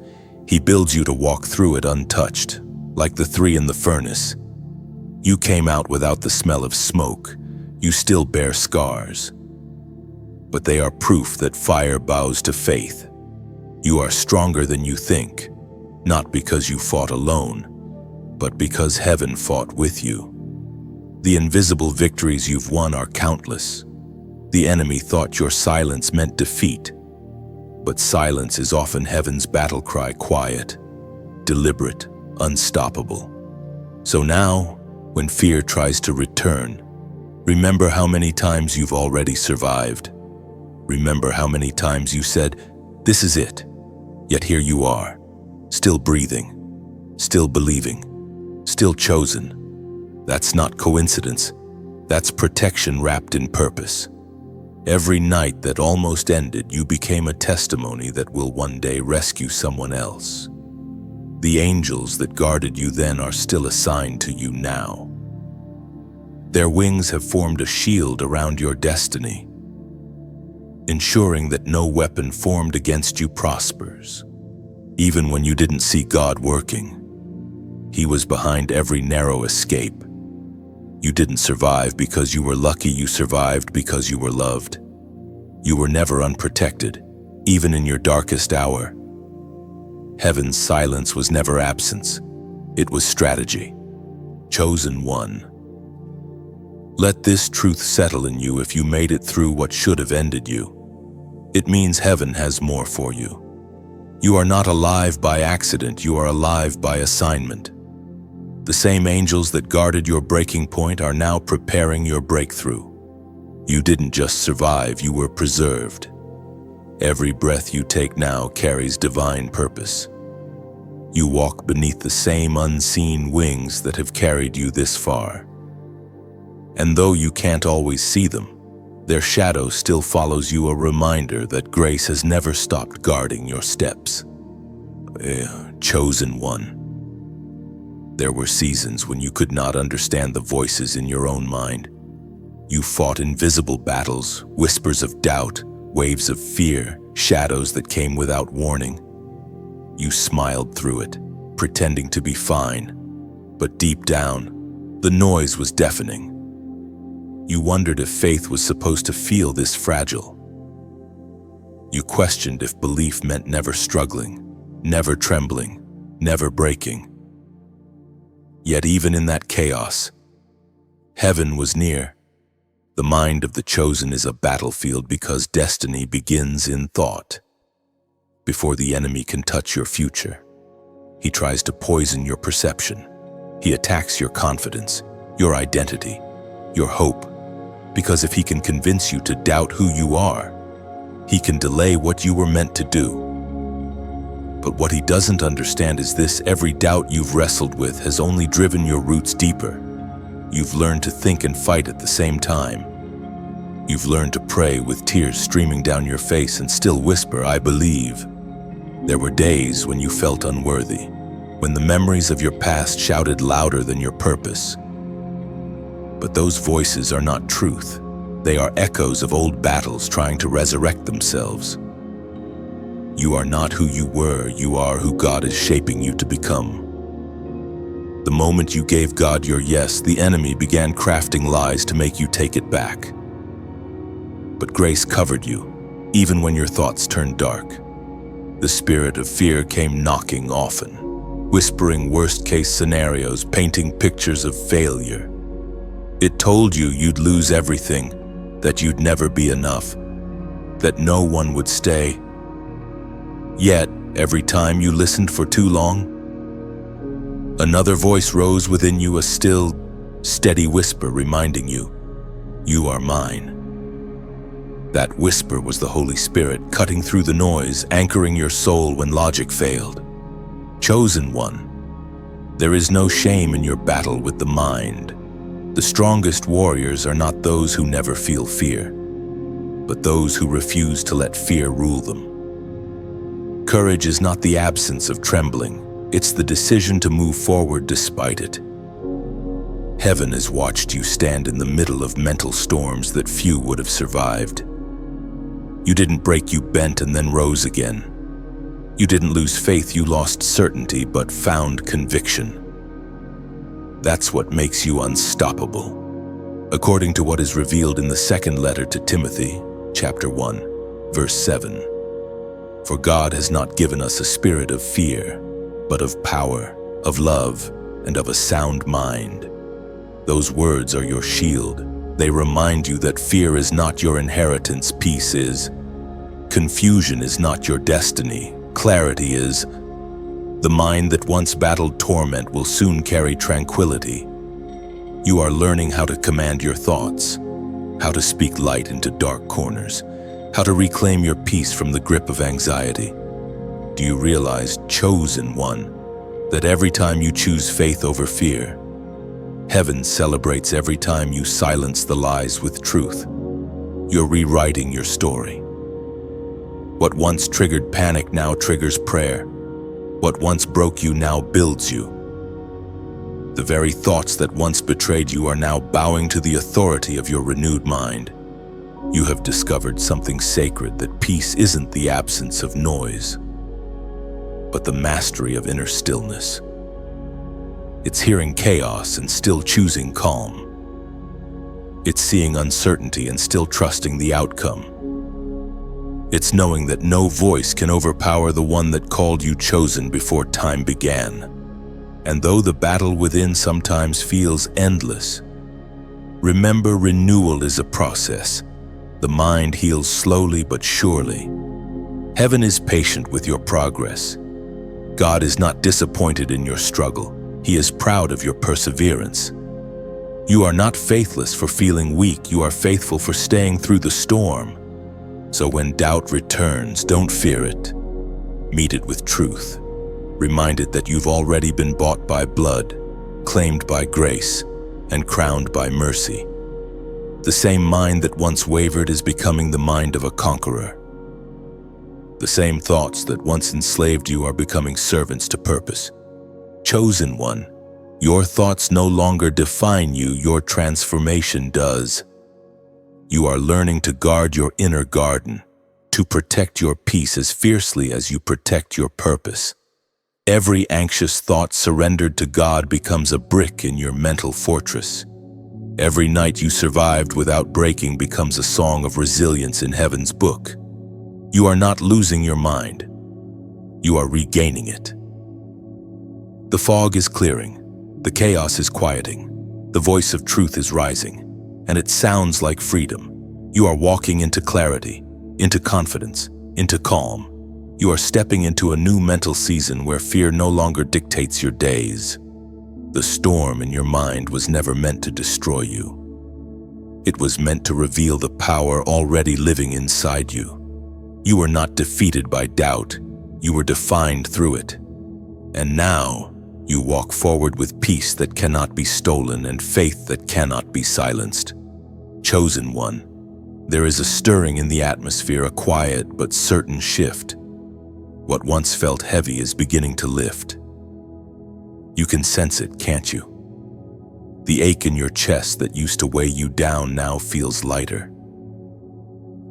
Speaker 1: He builds you to walk through it untouched, like the three in the furnace. You came out without the smell of smoke. You still bear scars. But they are proof that fire bows to faith. You are stronger than you think, not because you fought alone, but because heaven fought with you. The invisible victories you've won are countless. The enemy thought your silence meant defeat, but silence is often heaven's battle cry, quiet, deliberate, unstoppable. So now, when fear tries to return, remember how many times you've already survived. Remember how many times you said, "This is it," yet here you are, still breathing, still believing, still chosen. That's not coincidence. That's protection wrapped in purpose. Every night that almost ended, you became a testimony that will one day rescue someone else. The angels that guarded you then are still assigned to you now. Their wings have formed a shield around your destiny, ensuring that no weapon formed against you prospers. Even when you didn't see God working, He was behind every narrow escape. You didn't survive because you were lucky, you survived because you were loved. You were never unprotected, even in your darkest hour. Heaven's silence was never absence. It was strategy. Chosen one. Let this truth settle in you if you made it through what should have ended you. It means heaven has more for you. You are not alive by accident, you are alive by assignment. The same angels that guarded your breaking point are now preparing your breakthrough. You didn't just survive, you were preserved. Every breath you take now carries divine purpose. You walk beneath the same unseen wings that have carried you this far. And though you can't always see them, their shadow still follows you, a reminder that grace has never stopped guarding your steps. Chosen one. There were seasons when you could not understand the voices in your own mind. You fought invisible battles, whispers of doubt, waves of fear, shadows that came without warning. You smiled through it, pretending to be fine. But deep down, the noise was deafening. You wondered if faith was supposed to feel this fragile. You questioned if belief meant never struggling, never trembling, never breaking. Yet even in that chaos, heaven was near. The mind of the chosen is a battlefield because destiny begins in thought. Before the enemy can touch your future, he tries to poison your perception. He attacks your confidence, your identity, your hope. Because if he can convince you to doubt who you are, he can delay what you were meant to do. But what he doesn't understand is this: every doubt you've wrestled with has only driven your roots deeper. You've learned to think and fight at the same time. You've learned to pray with tears streaming down your face and still whisper, "I believe." There were days when you felt unworthy, when the memories of your past shouted louder than your purpose. But those voices are not truth. They are echoes of old battles trying to resurrect themselves. You are not who you were, you are who God is shaping you to become. The moment you gave God your yes, the enemy began crafting lies to make you take it back. But grace covered you, even when your thoughts turned dark. The spirit of fear came knocking often, whispering worst-case scenarios, painting pictures of failure. It told you you'd lose everything, that you'd never be enough, that no one would stay. Yet, every time you listened for too long, another voice rose within you, a still, steady whisper reminding you, "You are mine." That whisper was the Holy Spirit cutting through the noise, anchoring your soul when logic failed. Chosen one, there is no shame in your battle with the mind. The strongest warriors are not those who never feel fear, but those who refuse to let fear rule them. Courage is not the absence of trembling, it's the decision to move forward despite it. Heaven has watched you stand in the middle of mental storms that few would have survived. You didn't break, you bent and then rose again. You didn't lose faith, you lost certainty, but found conviction. That's what makes you unstoppable. According to what is revealed in the second letter to Timothy, chapter 1, verse 7. For God has not given us a spirit of fear, but of power, of love, and of a sound mind. Those words are your shield. They remind you that fear is not your inheritance, peace is. Confusion is not your destiny, clarity is. The mind that once battled torment will soon carry tranquility. You are learning how to command your thoughts, how to speak light into dark corners, how to reclaim your peace from the grip of anxiety. Do you realize, chosen one, that every time you choose faith over fear, heaven celebrates every time you silence the lies with truth? You're rewriting your story. What once triggered panic now triggers prayer. What once broke you now builds you. The very thoughts that once betrayed you are now bowing to the authority of your renewed mind. You have discovered something sacred, that peace isn't the absence of noise, but the mastery of inner stillness. It's hearing chaos and still choosing calm. It's seeing uncertainty and still trusting the outcome. It's knowing that no voice can overpower the one that called you chosen before time began. And though the battle within sometimes feels endless, remember, renewal is a process. The mind heals slowly but surely. Heaven is patient with your progress. God is not disappointed in your struggle. He is proud of your perseverance. You are not faithless for feeling weak. You are faithful for staying through the storm. So when doubt returns, don't fear it. Meet it with truth. Reminded that you've already been bought by blood, claimed by grace, and crowned by mercy. The same mind that once wavered is becoming the mind of a conqueror. The same thoughts that once enslaved you are becoming servants to purpose. Chosen one, your thoughts no longer define you, your transformation does. You are learning to guard your inner garden, to protect your peace as fiercely as you protect your purpose. Every anxious thought surrendered to God becomes a brick in your mental fortress. Every night you survived without breaking becomes a song of resilience in heaven's book. You are not losing your mind. You are regaining it. The fog is clearing. The chaos is quieting. The voice of truth is rising. And it sounds like freedom. You are walking into clarity, into confidence, into calm. You are stepping into a new mental season where fear no longer dictates your days. The storm in your mind was never meant to destroy you. It was meant to reveal the power already living inside you. You were not defeated by doubt. You were defined through it. And now, you walk forward with peace that cannot be stolen and faith that cannot be silenced. Chosen one, there is a stirring in the atmosphere, a quiet but certain shift. What once felt heavy is beginning to lift. You can sense it, can't you? The ache in your chest that used to weigh you down now feels lighter.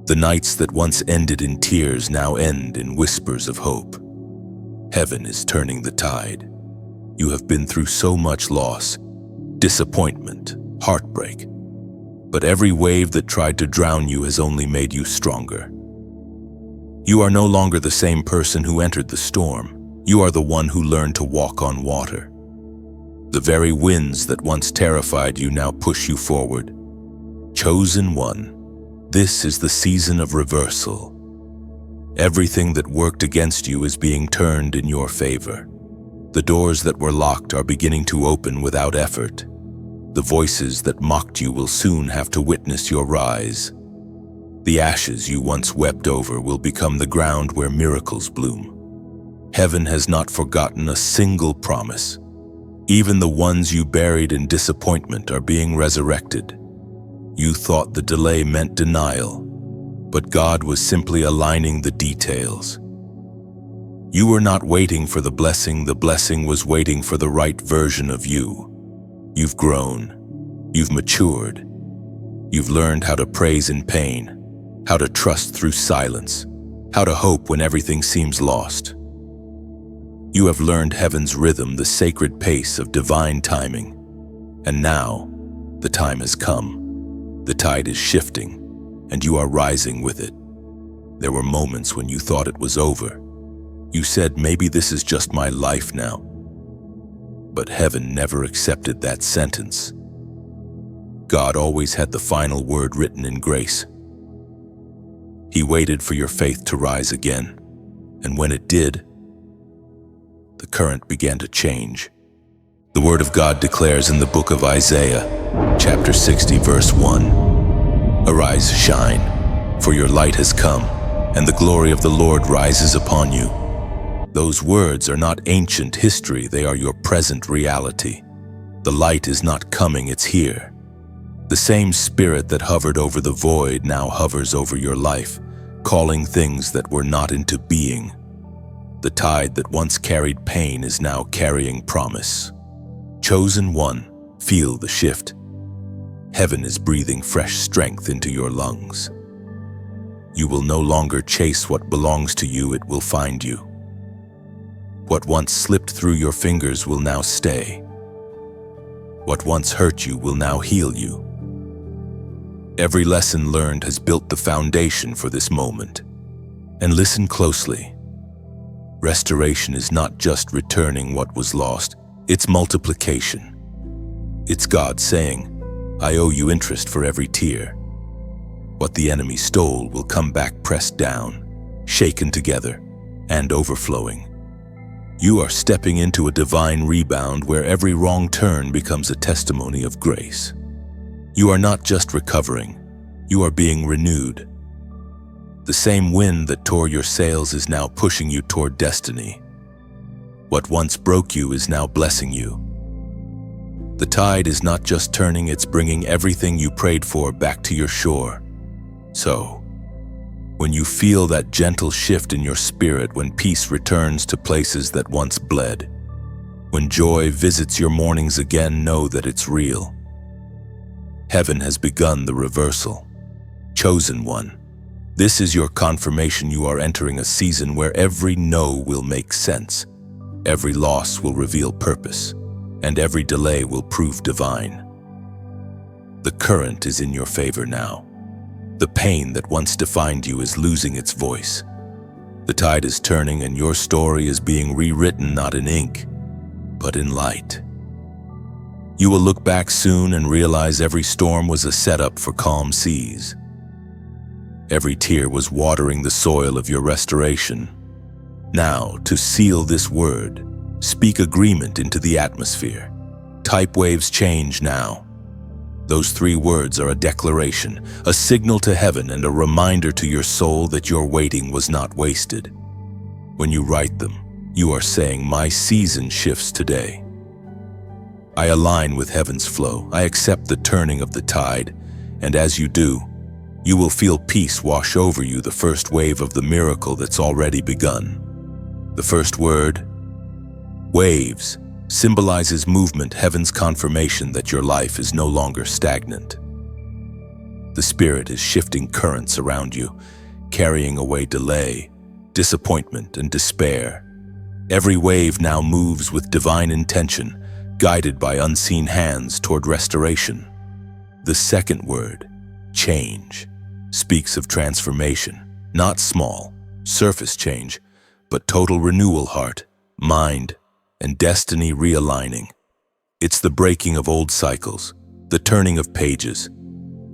Speaker 1: The nights that once ended in tears now end in whispers of hope. Heaven is turning the tide. You have been through so much loss, disappointment, heartbreak. But every wave that tried to drown you has only made you stronger. You are no longer the same person who entered the storm. You are the one who learned to walk on water. The very winds that once terrified you now push you forward. Chosen one, this is the season of reversal. Everything that worked against you is being turned in your favor. The doors that were locked are beginning to open without effort. The voices that mocked you will soon have to witness your rise. The ashes you once wept over will become the ground where miracles bloom. Heaven has not forgotten a single promise. Even the ones you buried in disappointment are being resurrected. You thought the delay meant denial, but God was simply aligning the details. You were not waiting for the blessing was waiting for the right version of you. You've grown, you've matured, you've learned how to praise in pain, how to trust through silence, how to hope when everything seems lost. You have learned heaven's rhythm, the sacred pace of divine timing. And now, the time has come. The tide is shifting, and you are rising with it. There were moments when you thought it was over. You said, maybe this is just my life now. But heaven never accepted that sentence. God always had the final word written in grace. He waited for your faith to rise again, and when it did, the current began to change. The Word of God declares in the book of Isaiah, chapter 60, verse 1, "Arise, shine, for your light has come, and the glory of the Lord rises upon you." Those words are not ancient history, they are your present reality. The light is not coming, it's here. The same Spirit that hovered over the void now hovers over your life, calling things that were not into being. The tide that once carried pain is now carrying promise. Chosen one, feel the shift. Heaven is breathing fresh strength into your lungs. You will no longer chase what belongs to you, it will find you. What once slipped through your fingers will now stay. What once hurt you will now heal you. Every lesson learned has built the foundation for this moment. And listen closely. Restoration is not just returning what was lost, it's multiplication. It's God saying, I owe you interest for every tear. What the enemy stole will come back pressed down, shaken together, and overflowing. You are stepping into a divine rebound where every wrong turn becomes a testimony of grace. You are not just recovering, you are being renewed. The same wind that tore your sails is now pushing you toward destiny. What once broke you is now blessing you. The tide is not just turning, it's bringing everything you prayed for back to your shore. So, when you feel that gentle shift in your spirit, when peace returns to places that once bled, when joy visits your mornings again, know that it's real. Heaven has begun the reversal. Chosen one, this is your confirmation you are entering a season where every no will make sense, every loss will reveal purpose, and every delay will prove divine. The current is in your favor now. The pain that once defined you is losing its voice. The tide is turning and your story is being rewritten not in ink, but in light. You will look back soon and realize every storm was a setup for calm seas. Every tear was watering the soil of your restoration. Now, to seal this word, speak agreement into the atmosphere. Type waves change now. Those 3 words are a declaration, a signal to heaven and a reminder to your soul that your waiting was not wasted. When you write them, you are saying, my season shifts today. I align with heaven's flow. I accept the turning of the tide, and as you do, you will feel peace wash over you, the first wave of the miracle that's already begun. The first word, waves, symbolizes movement, heaven's confirmation that your life is no longer stagnant. The Spirit is shifting currents around you, carrying away delay, disappointment, and despair. Every wave now moves with divine intention, guided by unseen hands toward restoration. The second word, change, speaks of transformation, not small, surface change, but total renewal, heart, mind, and destiny realigning. It's the breaking of old cycles, the turning of pages.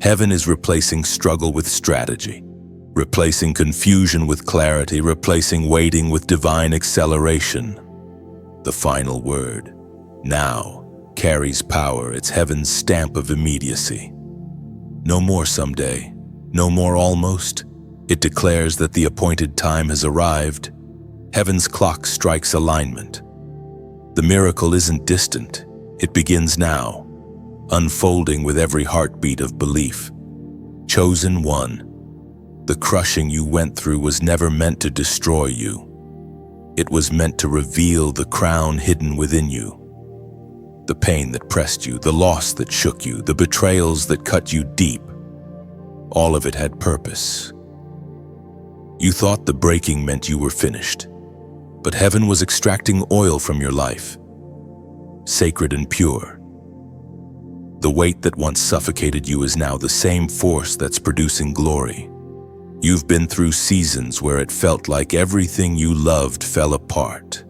Speaker 1: Heaven is replacing struggle with strategy, replacing confusion with clarity, replacing waiting with divine acceleration. The final word, now, carries power. It's heaven's stamp of immediacy. No more someday, no more almost. It declares that the appointed time has arrived. Heaven's clock strikes alignment. The miracle isn't distant, it begins now, unfolding with every heartbeat of belief. Chosen one, the crushing you went through was never meant to destroy you. It was meant to reveal the crown hidden within you. The pain that pressed you, the loss that shook you, the betrayals that cut you deep, all of it had purpose. You thought the breaking meant you were finished. but heaven was extracting oil from your life, sacred and pure. The weight that once suffocated you is now the same force that's producing glory. You've been through seasons where it felt like everything you loved fell apart.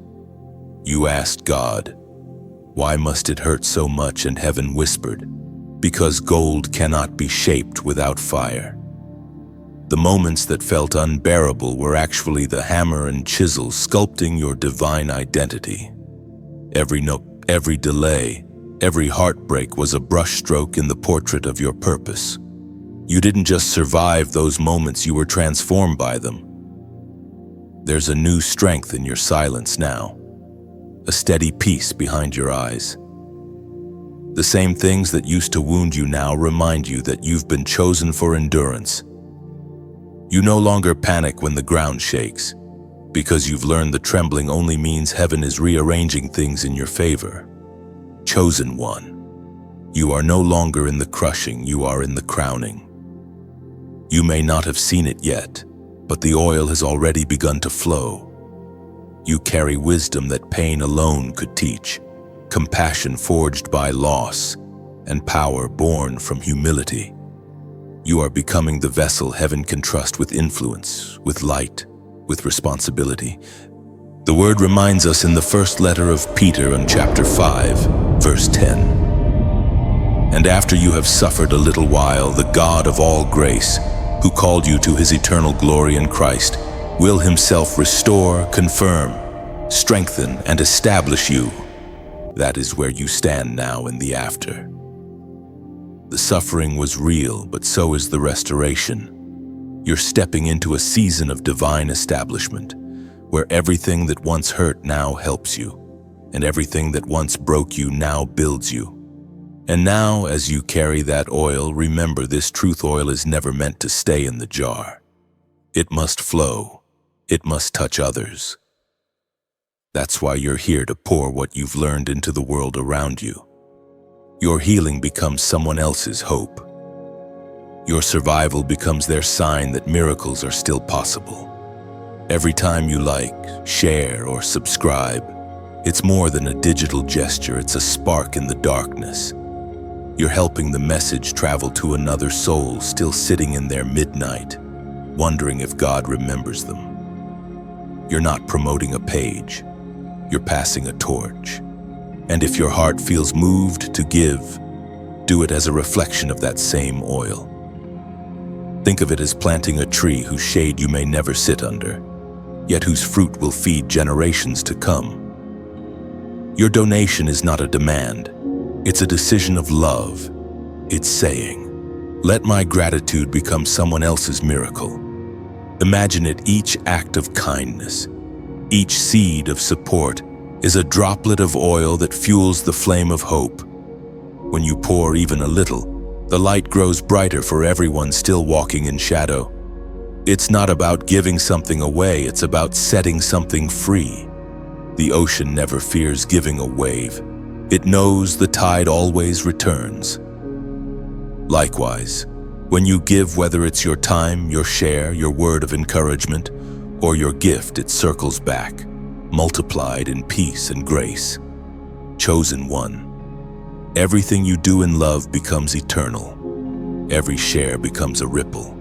Speaker 1: You asked God, "Why must it hurt so much?" And heaven whispered, "Because gold cannot be shaped without fire." The moments that felt unbearable were actually the hammer and chisel sculpting your divine identity. Every note, every delay, every heartbreak was a brushstroke in the portrait of your purpose. You didn't just survive those moments, you were transformed by them. There's a new strength in your silence now, a steady peace behind your eyes. The same things that used to wound you now remind you that you've been chosen for endurance. You no longer panic when the ground shakes, because you've learned the trembling only means heaven is rearranging things in your favor. Chosen one. You are no longer in the crushing, you are in the crowning. You may not have seen it yet, but the oil has already begun to flow. You carry wisdom that pain alone could teach, compassion forged by loss, and power born from humility. You are becoming the vessel heaven can trust with influence, with light, with responsibility. The word reminds us in the first letter of Peter in chapter 5, verse 10. "And after you have suffered a little while, the God of all grace, who called you to his eternal glory in Christ, will himself restore, confirm, strengthen, and establish you." That is where you stand now in the after. The suffering was real, but so is the restoration. You're stepping into a season of divine establishment, where everything that once hurt now helps you, and everything that once broke you now builds you. And now, as you carry that oil, remember this truth oil is never meant to stay in the jar. It must flow. It must touch others. That's why you're here, to pour what you've learned into the world around you. Your healing becomes someone else's hope. Your survival becomes their sign that miracles are still possible. Every time you like, share, or subscribe, it's more than a digital gesture, it's a spark in the darkness. You're helping the message travel to another soul still sitting in their midnight, wondering if God remembers them. You're not promoting a page, you're passing a torch. And if your heart feels moved to give, do it as a reflection of that same oil. Think of it as planting a tree whose shade you may never sit under, yet whose fruit will feed generations to come. Your donation is not a demand, it's a decision of love. It's saying, "Let my gratitude become someone else's miracle." Imagine it, each act of kindness, each seed of support is a droplet of oil that fuels the flame of hope. When you pour even a little, the light grows brighter for everyone still walking in shadow. It's not about giving something away, it's about setting something free. The ocean never fears giving a wave. It knows the tide always returns. Likewise, when you give, whether it's your time, your share, your word of encouragement, or your gift, it circles back, multiplied in peace and grace. Chosen one. Everything you do in love becomes eternal. Every share becomes a ripple.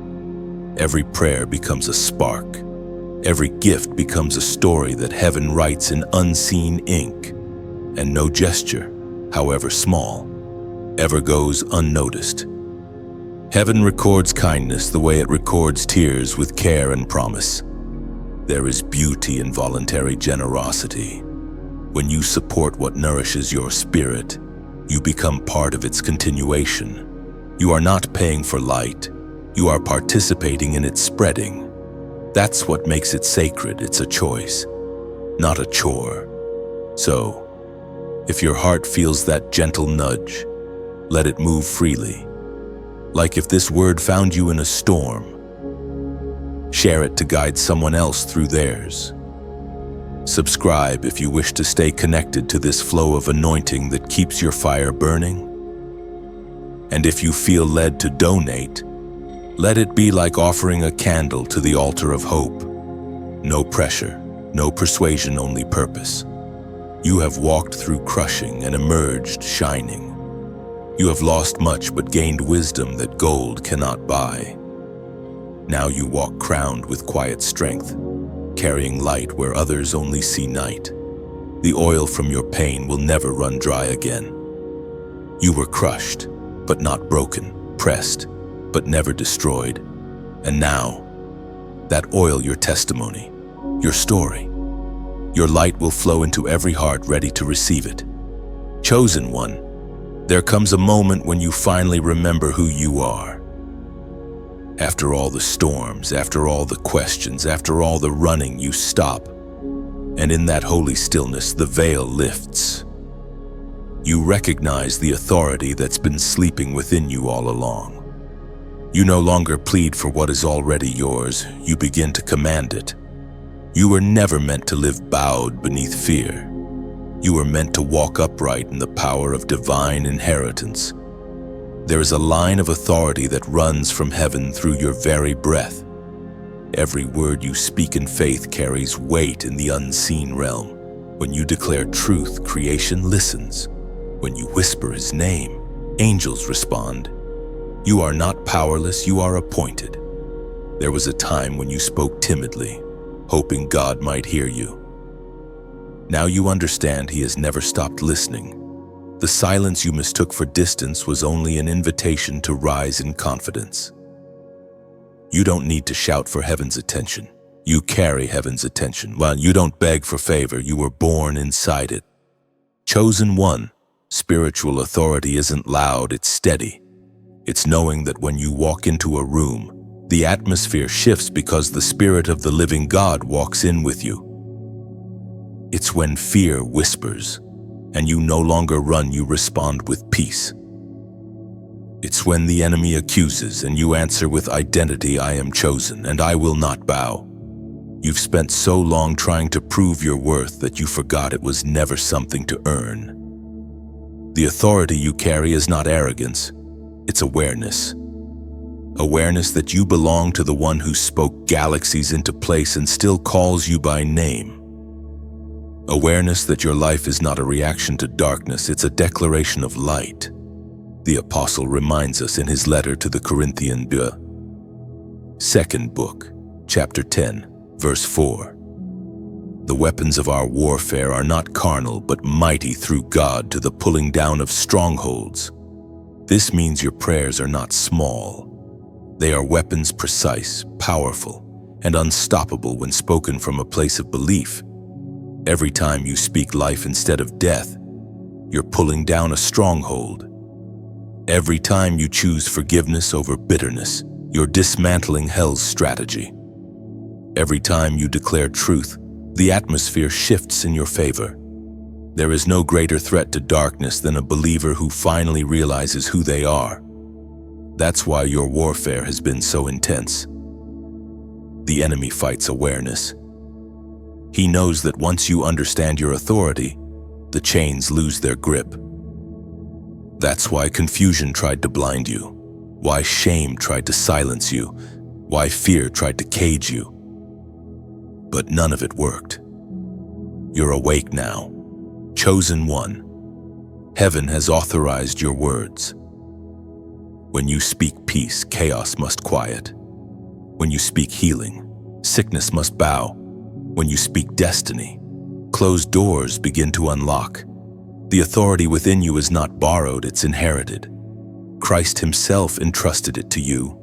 Speaker 1: Every prayer becomes a spark. Every gift becomes a story that heaven writes in unseen ink. And no gesture, however small, ever goes unnoticed. Heaven records kindness the way it records tears, with care and promise. There is beauty in voluntary generosity. When you support what nourishes your spirit, you become part of its continuation. You are not paying for light, you are participating in its spreading. That's what makes it sacred. It's a choice, not a chore. So, if your heart feels that gentle nudge, let it move freely. Like if this word found you in a storm, share it to guide someone else through theirs. Subscribe if you wish to stay connected to this flow of anointing that keeps your fire burning. And if you feel led to donate, let it be like offering a candle to the altar of hope. No pressure, No persuasion, only purpose. You have walked through crushing and emerged shining. You have lost much but gained wisdom that gold cannot buy. Now you walk crowned with quiet strength, carrying light where others only see night. The oil from your pain will never run dry again. You were crushed, but not broken, pressed, but never destroyed. And now, that oil, your testimony, your story, your light will flow into every heart ready to receive it. Chosen one, there comes a moment when you finally remember who you are. After all the storms, after all the questions, after all the running, you stop. And in that holy stillness, the veil lifts. You recognize the authority that's been sleeping within you all along. You no longer plead for what is already yours, you begin to command it. You were never meant to live bowed beneath fear. You were meant to walk upright in the power of divine inheritance. There is a line of authority that runs from heaven through your very breath. Every word you speak in faith carries weight in the unseen realm. When you declare truth, creation listens. When you whisper his name, angels respond. You are not powerless, you are appointed. There was a time when you spoke timidly, hoping God might hear you. Now you understand he has never stopped listening. The silence you mistook for distance was only an invitation to rise in confidence. You don't need to shout for heaven's attention. You carry heaven's attention. While you don't beg for favor, you were born inside it. Chosen one, spiritual authority isn't loud, it's steady. It's knowing that when you walk into a room, the atmosphere shifts because the Spirit of the living God walks in with you. It's when fear whispers, and you no longer run, you respond with peace. It's when the enemy accuses and you answer with identity, I am chosen and I will not bow. You've spent so long trying to prove your worth that you forgot it was never something to earn. The authority you carry is not arrogance, it's awareness. Awareness that you belong to the one who spoke galaxies into place and still calls you by name. Awareness that your life is not a reaction to darkness, it's a declaration of light. The apostle reminds us in his letter to the Corinthian second book, chapter 10, verse 4. The weapons of our warfare are not carnal, but mighty through God to the pulling down of strongholds. This means your prayers are not small. They are weapons precise, powerful, and unstoppable when spoken from a place of belief. Every time you speak life instead of death, you're pulling down a stronghold. Every time you choose forgiveness over bitterness, you're dismantling hell's strategy. Every time you declare truth, the atmosphere shifts in your favor. There is no greater threat to darkness than a believer who finally realizes who they are. That's why your warfare has been so intense. The enemy fights awareness. He knows that once you understand your authority, the chains lose their grip. That's why confusion tried to blind you, why shame tried to silence you, why fear tried to cage you. But none of it worked. You're awake now, chosen one. Heaven has authorized your words. When you speak peace, chaos must quiet. When you speak healing, sickness must bow. When you speak destiny, closed doors begin to unlock. The authority within you is not borrowed, it's inherited. Christ himself entrusted it to you.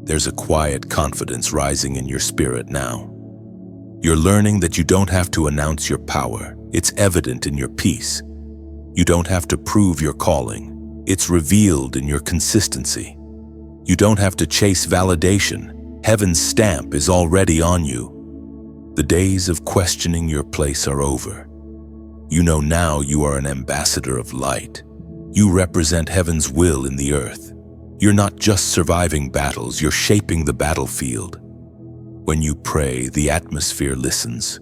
Speaker 1: There's a quiet confidence rising in your spirit now. You're learning that you don't have to announce your power. It's evident in your peace. You don't have to prove your calling. It's revealed in your consistency. You don't have to chase validation. Heaven's stamp is already on you. The days of questioning your place are over. You know now you are an ambassador of light. You represent heaven's will in the earth. You're not just surviving battles, you're shaping the battlefield. When you pray, the atmosphere listens.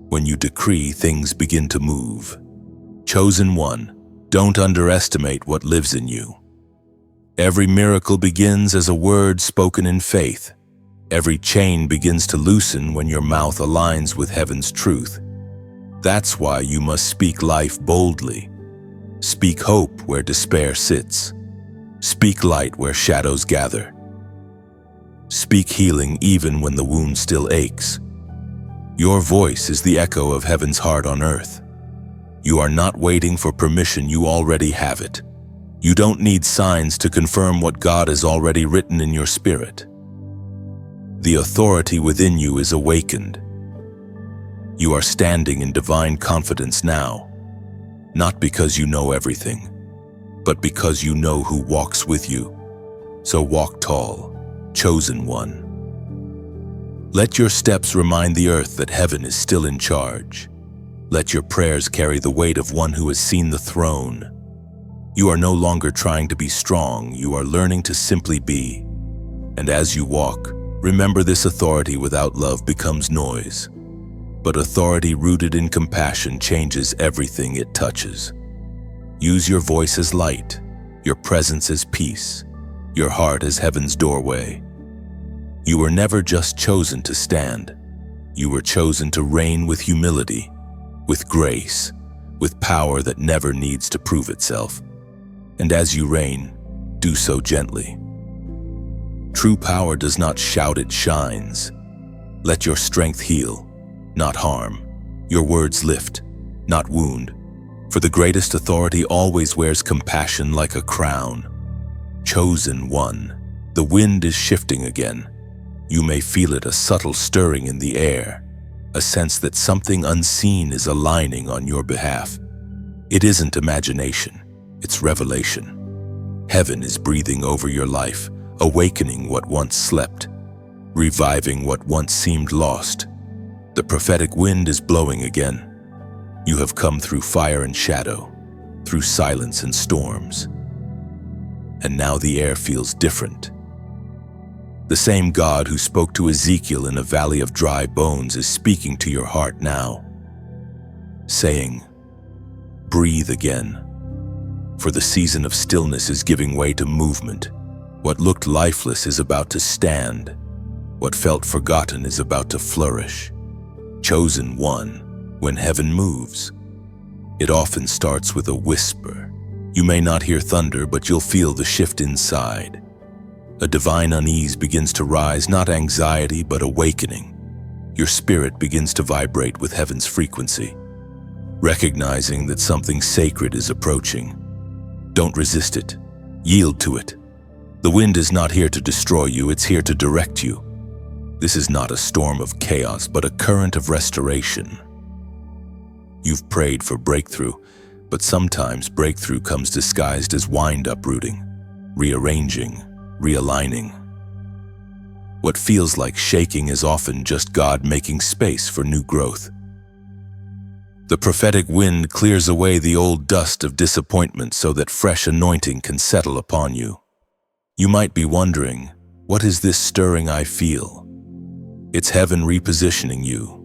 Speaker 1: When you decree, things begin to move. Chosen one, don't underestimate what lives in you. Every miracle begins as a word spoken in faith. Every chain begins to loosen when your mouth aligns with heaven's truth. That's why you must speak life boldly. Speak hope where despair sits. Speak light where shadows gather. Speak healing even when the wound still aches. Your voice is the echo of heaven's heart on earth. You are not waiting for permission, you already have it. You don't need signs to confirm what God has already written in your spirit. The authority within you is awakened. You are standing in divine confidence now, not because you know everything, but because you know who walks with you. So walk tall, chosen one. Let your steps remind the earth that heaven is still in charge. Let your prayers carry the weight of one who has seen the throne. You are no longer trying to be strong, you are learning to simply be. And as you walk, remember this: authority without love becomes noise. But authority rooted in compassion changes everything it touches. Use your voice as light, your presence as peace, your heart as heaven's doorway. You were never just chosen to stand. You were chosen to reign with humility, with grace, with power that never needs to prove itself. And as you reign, do so gently. True power does not shout, it shines. Let your strength heal, not harm. Your words lift, not wound. For the greatest authority always wears compassion like a crown. Chosen one, the wind is shifting again. You may feel it, a subtle stirring in the air, a sense that something unseen is aligning on your behalf. It isn't imagination, it's revelation. Heaven is breathing over your life, awakening what once slept, reviving what once seemed lost. The prophetic wind is blowing again. You have come through fire and shadow, through silence and storms. And now the air feels different. The same God who spoke to Ezekiel in a valley of dry bones is speaking to your heart now, saying, "Breathe again." For the season of stillness is giving way to movement. What looked lifeless is about to stand. What felt forgotten is about to flourish. Chosen one, when heaven moves, it often starts with a whisper. You may not hear thunder, but you'll feel the shift inside. A divine unease begins to rise, not anxiety, but awakening. Your spirit begins to vibrate with heaven's frequency, recognizing that something sacred is approaching. Don't resist it. Yield to it. The wind is not here to destroy you, it's here to direct you. This is not a storm of chaos, but a current of restoration. You've prayed for breakthrough, but sometimes breakthrough comes disguised as uprooting, rearranging, realigning. What feels like shaking is often just God making space for new growth. The prophetic wind clears away the old dust of disappointment so that fresh anointing can settle upon you. You might be wondering, what is this stirring I feel? It's heaven repositioning you.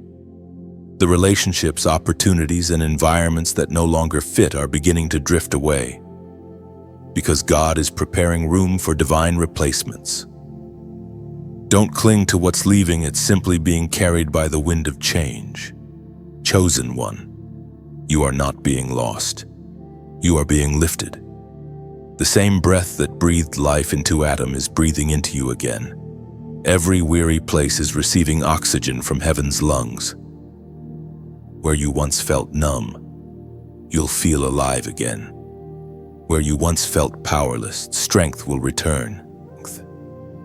Speaker 1: The relationships, opportunities, and environments that no longer fit are beginning to drift away, because God is preparing room for divine replacements. Don't cling to what's leaving, it's simply being carried by the wind of change. Chosen one, you are not being lost. You are being lifted. The same breath that breathed life into Adam is breathing into you again. Every weary place is receiving oxygen from heaven's lungs. Where you once felt numb, you'll feel alive again. Where you once felt powerless, strength will return.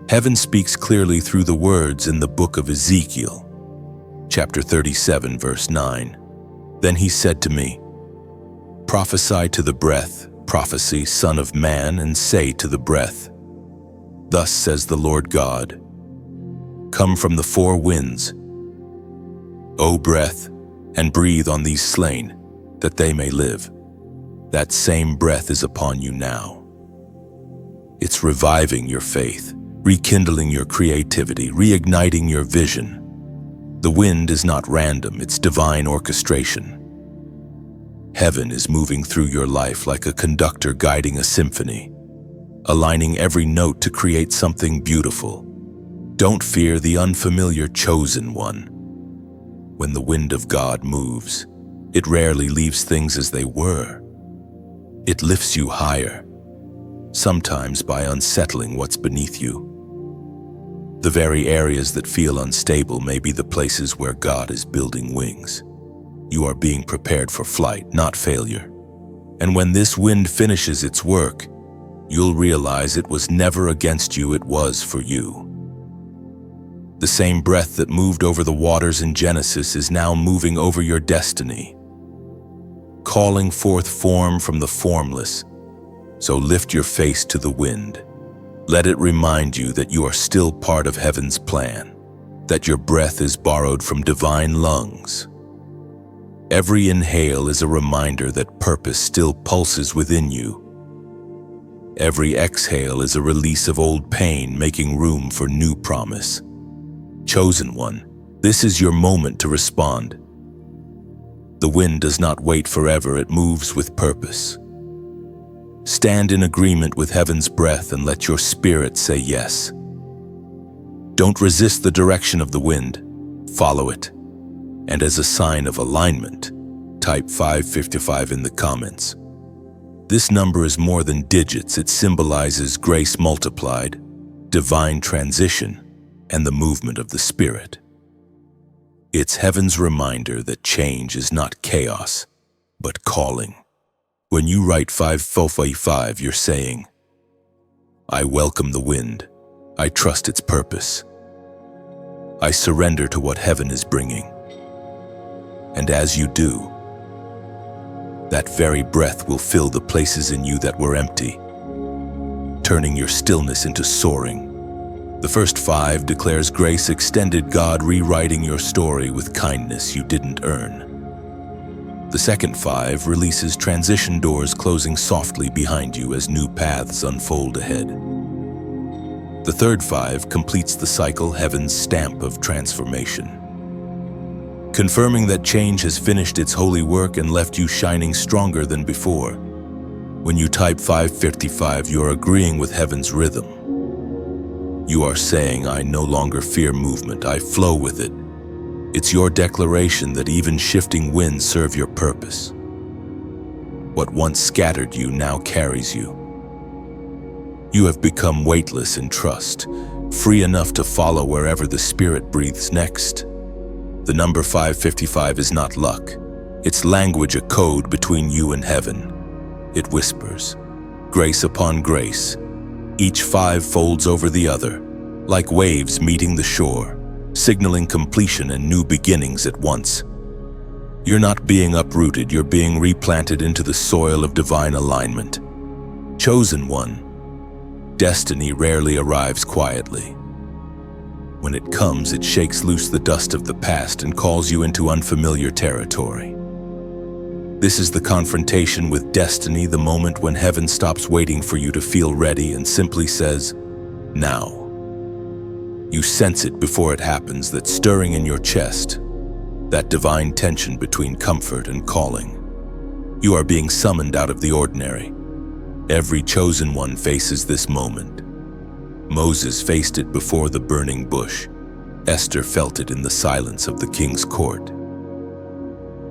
Speaker 1: Heaven speaks clearly through the words in the book of Ezekiel, chapter 37, verse 9. Then he said to me, "Prophesy to the breath, prophecy, Son of Man, and say to the breath, Thus says the Lord God, come from the four winds, O breath, and breathe on these slain, that they may live." That same breath is upon you now. It's reviving your faith, rekindling your creativity, reigniting your vision. The wind is not random, it's divine orchestration. Heaven is moving through your life like a conductor guiding a symphony, aligning every note to create something beautiful. Don't fear the unfamiliar chosen one. When the wind of God moves, it rarely leaves things as they were. It lifts you higher, sometimes by unsettling what's beneath you. The very areas that feel unstable may be the places where God is building wings. You are being prepared for flight, not failure. And when this wind finishes its work, you'll realize it was never against you, it was for you. The same breath that moved over the waters in Genesis is now moving over your destiny, calling forth form from the formless. So lift your face to the wind. Let it remind you that you are still part of heaven's plan, that your breath is borrowed from divine lungs. Every inhale is a reminder that purpose still pulses within you. Every exhale is a release of old pain, making room for new promise. Chosen one, this is your moment to respond. The wind does not wait forever, it moves with purpose. Stand in agreement with heaven's breath and let your spirit say yes. Don't resist the direction of the wind, follow it. And as a sign of alignment, type 555 in the comments. This number is more than digits, it symbolizes grace multiplied, divine transition, and the movement of the Spirit. It's heaven's reminder that change is not chaos, but calling. When you write 555, you're saying, I welcome the wind. I trust its purpose. I surrender to what heaven is bringing. And as you do, that very breath will fill the places in you that were empty, turning your stillness into soaring. The first 5 declares grace extended, God rewriting your story with kindness you didn't earn. The second 5 releases transition doors closing softly behind you as new paths unfold ahead. The third 5 completes the cycle, heaven's stamp of transformation, confirming that change has finished its holy work and left you shining stronger than before. When you type 555, you're agreeing with heaven's rhythm. You are saying, I no longer fear movement, I flow with it. It's your declaration that even shifting winds serve your purpose. What once scattered you now carries you. You have become weightless in trust, free enough to follow wherever the Spirit breathes next. The number 555 is not luck. It's language, a code between you and heaven. It whispers, grace upon grace. Each 5 folds over the other, like waves meeting the shore, signaling completion and new beginnings at once. You're not being uprooted, you're being replanted into the soil of divine alignment. Chosen one, destiny rarely arrives quietly. When it comes, it shakes loose the dust of the past and calls you into unfamiliar territory. This is the confrontation with destiny, the moment when heaven stops waiting for you to feel ready and simply says, now. You sense it before it happens, that stirring in your chest, that divine tension between comfort and calling. You are being summoned out of the ordinary. Every chosen one faces this moment. Moses faced it before the burning bush. Esther felt it in the silence of the king's court.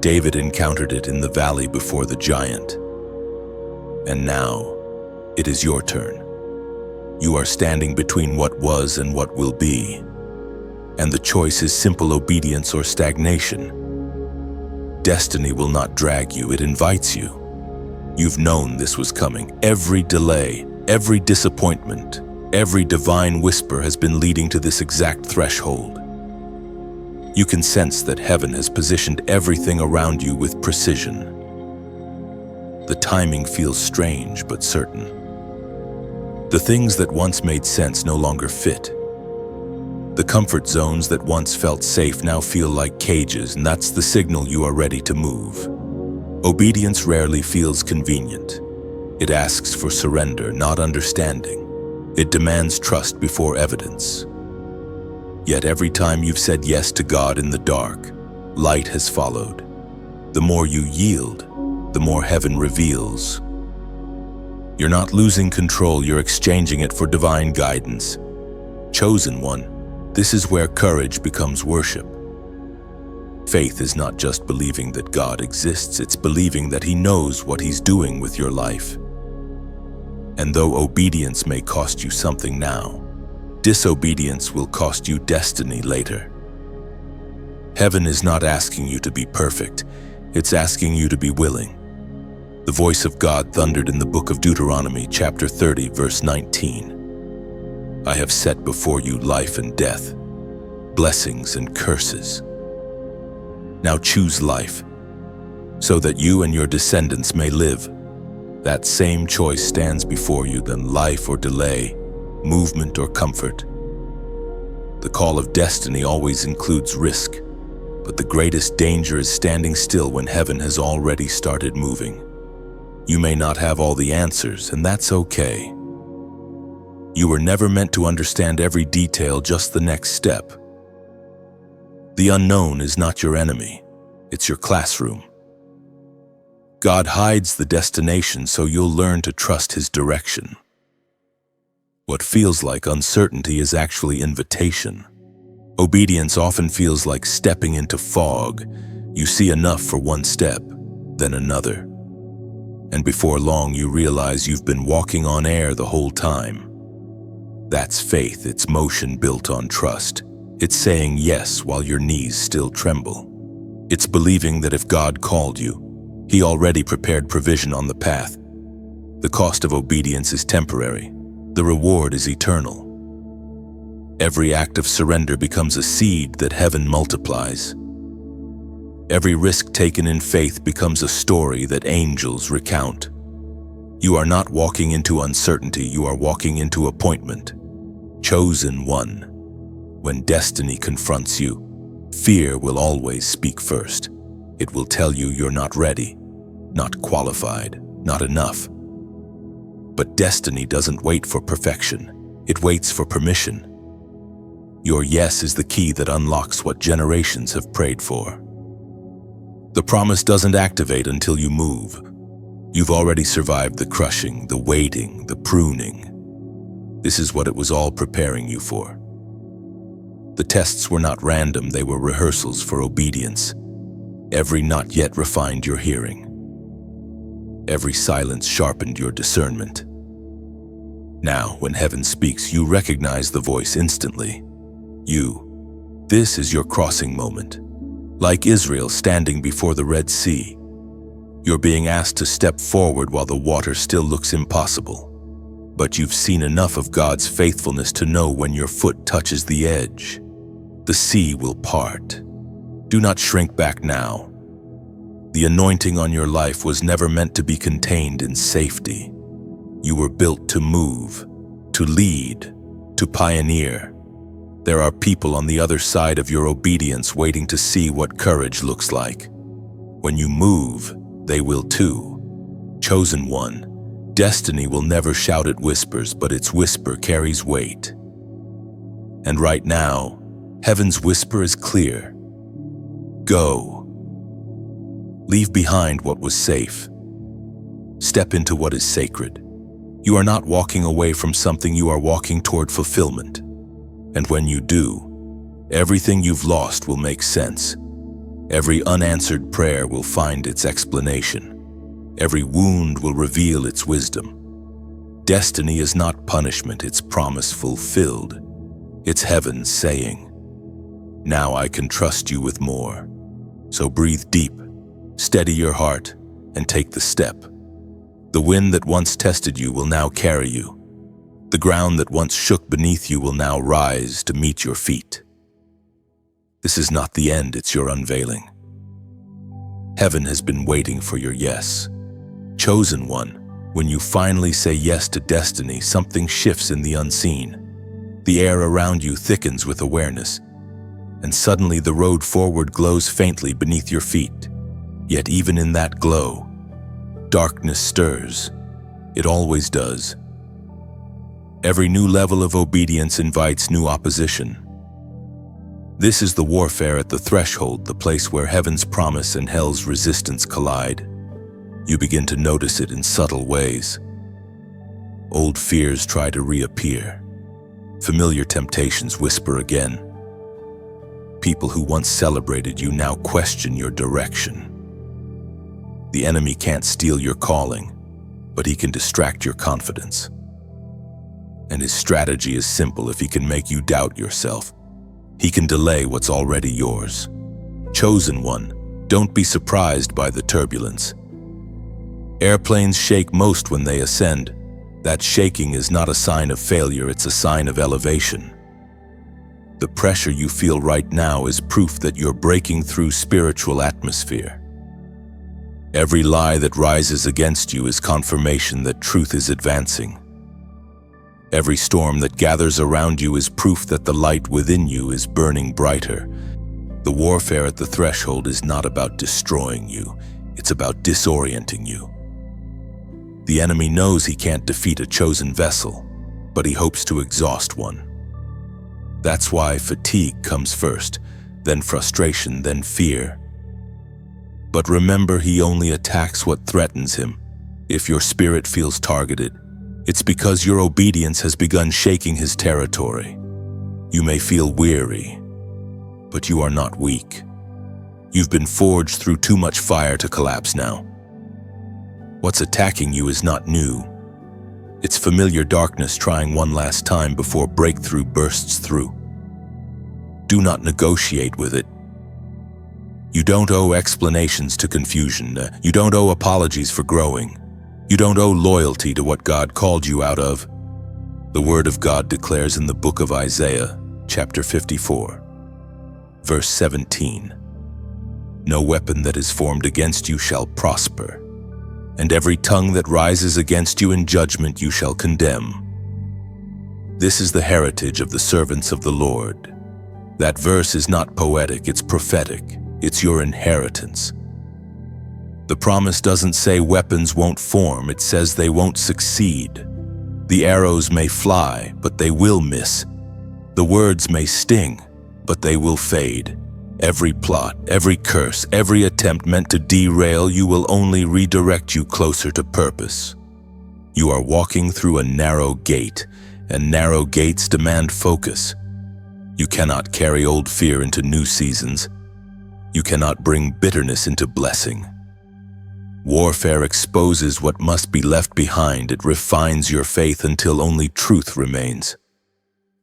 Speaker 1: David encountered it in the valley before the giant. And now, it is your turn. You are standing between what was and what will be. And the choice is simple: obedience or stagnation. Destiny will not drag you, it invites you. You've known this was coming. Every delay, every disappointment, every divine whisper has been leading to this exact threshold. You can sense that heaven has positioned everything around you with precision. The timing feels strange but certain. The things that once made sense no longer fit. The comfort zones that once felt safe now feel like cages, and that's the signal you are ready to move. Obedience rarely feels convenient. It asks for surrender, not understanding. It demands trust before evidence. Yet every time you've said yes to God in the dark, light has followed. The more you yield, the more heaven reveals. You're not losing control, you're exchanging it for divine guidance. Chosen one, This is where courage becomes worship. Faith is not just believing that God exists, it's believing that He knows what He's doing with your life. And though obedience may cost you something now, disobedience will cost you destiny later. Heaven is not asking you to be perfect, it's asking you to be willing. The voice of God thundered in the book of Deuteronomy, chapter 30, verse 19. I have set before you life and death, blessings and curses. Now choose life, so that you and your descendants may live. That same choice stands before you than life or delay, movement or comfort. The call of destiny always includes risk, but the greatest danger is standing still when heaven has already started moving. You may not have all the answers, and that's okay. You were never meant to understand every detail, just the next step. The unknown is not your enemy, it's your classroom. God hides the destination so you'll learn to trust His direction. What feels like uncertainty is actually invitation. Obedience often feels like stepping into fog. You see enough for one step, then another. And before long you realize you've been walking on air the whole time. That's faith, it's motion built on trust. It's saying yes while your knees still tremble. It's believing that if God called you, He already prepared provision on the path. The cost of obedience is temporary. The reward is eternal. Every act of surrender becomes a seed that heaven multiplies. Every risk taken in faith becomes a story that angels recount. You are not walking into uncertainty, you are walking into appointment. Chosen one. When destiny confronts you, fear will always speak first. It will tell you you're not ready, not qualified, not enough. But destiny doesn't wait for perfection. It waits for permission. Your yes is the key that unlocks what generations have prayed for. The promise doesn't activate until you move. You've already survived the crushing, the waiting, the pruning. This is what it was all preparing you for. The tests were not random, they were rehearsals for obedience. Every not yet refined your hearing. Every silence sharpened your discernment. Now, when heaven speaks, you recognize the voice instantly. This is your crossing moment. Like Israel standing before the Red Sea, you're being asked to step forward while the water still looks impossible. But you've seen enough of God's faithfulness to know when your foot touches the edge, the sea will part. Do not shrink back now. The anointing on your life was never meant to be contained in safety. You were built to move, to lead, to pioneer. There are people on the other side of your obedience waiting to see what courage looks like. When you move, they will too. Chosen one. Destiny will never shout at whispers, but its whisper carries weight. And right now, heaven's whisper is clear. Go. Leave behind what was safe. Step into what is sacred. You are not walking away from something, you are walking toward fulfillment. And when you do, everything you've lost will make sense. Every unanswered prayer will find its explanation. Every wound will reveal its wisdom. Destiny is not punishment, it's promise fulfilled. It's heaven saying, now I can trust you with more. So breathe deep, steady your heart, and take the step. The wind that once tested you will now carry you. The ground that once shook beneath you will now rise to meet your feet. This is not the end, it's your unveiling. Heaven has been waiting for your yes. Chosen one, when you finally say yes to destiny, something shifts in the unseen. The air around you thickens with awareness, and suddenly the road forward glows faintly beneath your feet. Yet even in that glow, darkness stirs. It always does. Every new level of obedience invites new opposition. This is the warfare at the threshold, the place where heaven's promise and hell's resistance collide. You begin to notice it in subtle ways. Old fears try to reappear. Familiar temptations whisper again. People who once celebrated you now question your direction. The enemy can't steal your calling, but he can distract your confidence. And his strategy is simple. If he can make you doubt yourself, he can delay what's already yours. Chosen one, don't be surprised by the turbulence. Airplanes shake most when they ascend. That shaking is not a sign of failure, it's a sign of elevation. The pressure you feel right now is proof that you're breaking through spiritual atmosphere. Every lie that rises against you is confirmation that truth is advancing. Every storm that gathers around you is proof that the light within you is burning brighter. The warfare at the threshold is not about destroying you, it's about disorienting you. The enemy knows he can't defeat a chosen vessel, but he hopes to exhaust one. That's why fatigue comes first, then frustration, then fear. But remember, he only attacks what threatens him. If your spirit feels targeted, it's because your obedience has begun shaking his territory. You may feel weary, but you are not weak. You've been forged through too much fire to collapse now. What's attacking you is not new. It's familiar darkness trying one last time before breakthrough bursts through. Do not negotiate with it. You don't owe explanations to confusion. You don't owe apologies for growing. You don't owe loyalty to what God called you out of. The Word of God declares in the book of Isaiah, chapter 54, verse 17, "No weapon that is formed against you shall prosper, and every tongue that rises against you in judgment you shall condemn." This is the heritage of the servants of the Lord. That verse is not poetic, it's prophetic. It's your inheritance. The promise doesn't say weapons won't form, it says they won't succeed. The arrows may fly, but they will miss. The words may sting, but they will fade. Every plot, every curse, every attempt meant to derail you will only redirect you closer to purpose. You are walking through a narrow gate, and narrow gates demand focus. You cannot carry old fear into new seasons. You cannot bring bitterness into blessing. Warfare exposes what must be left behind. It refines your faith until only truth remains.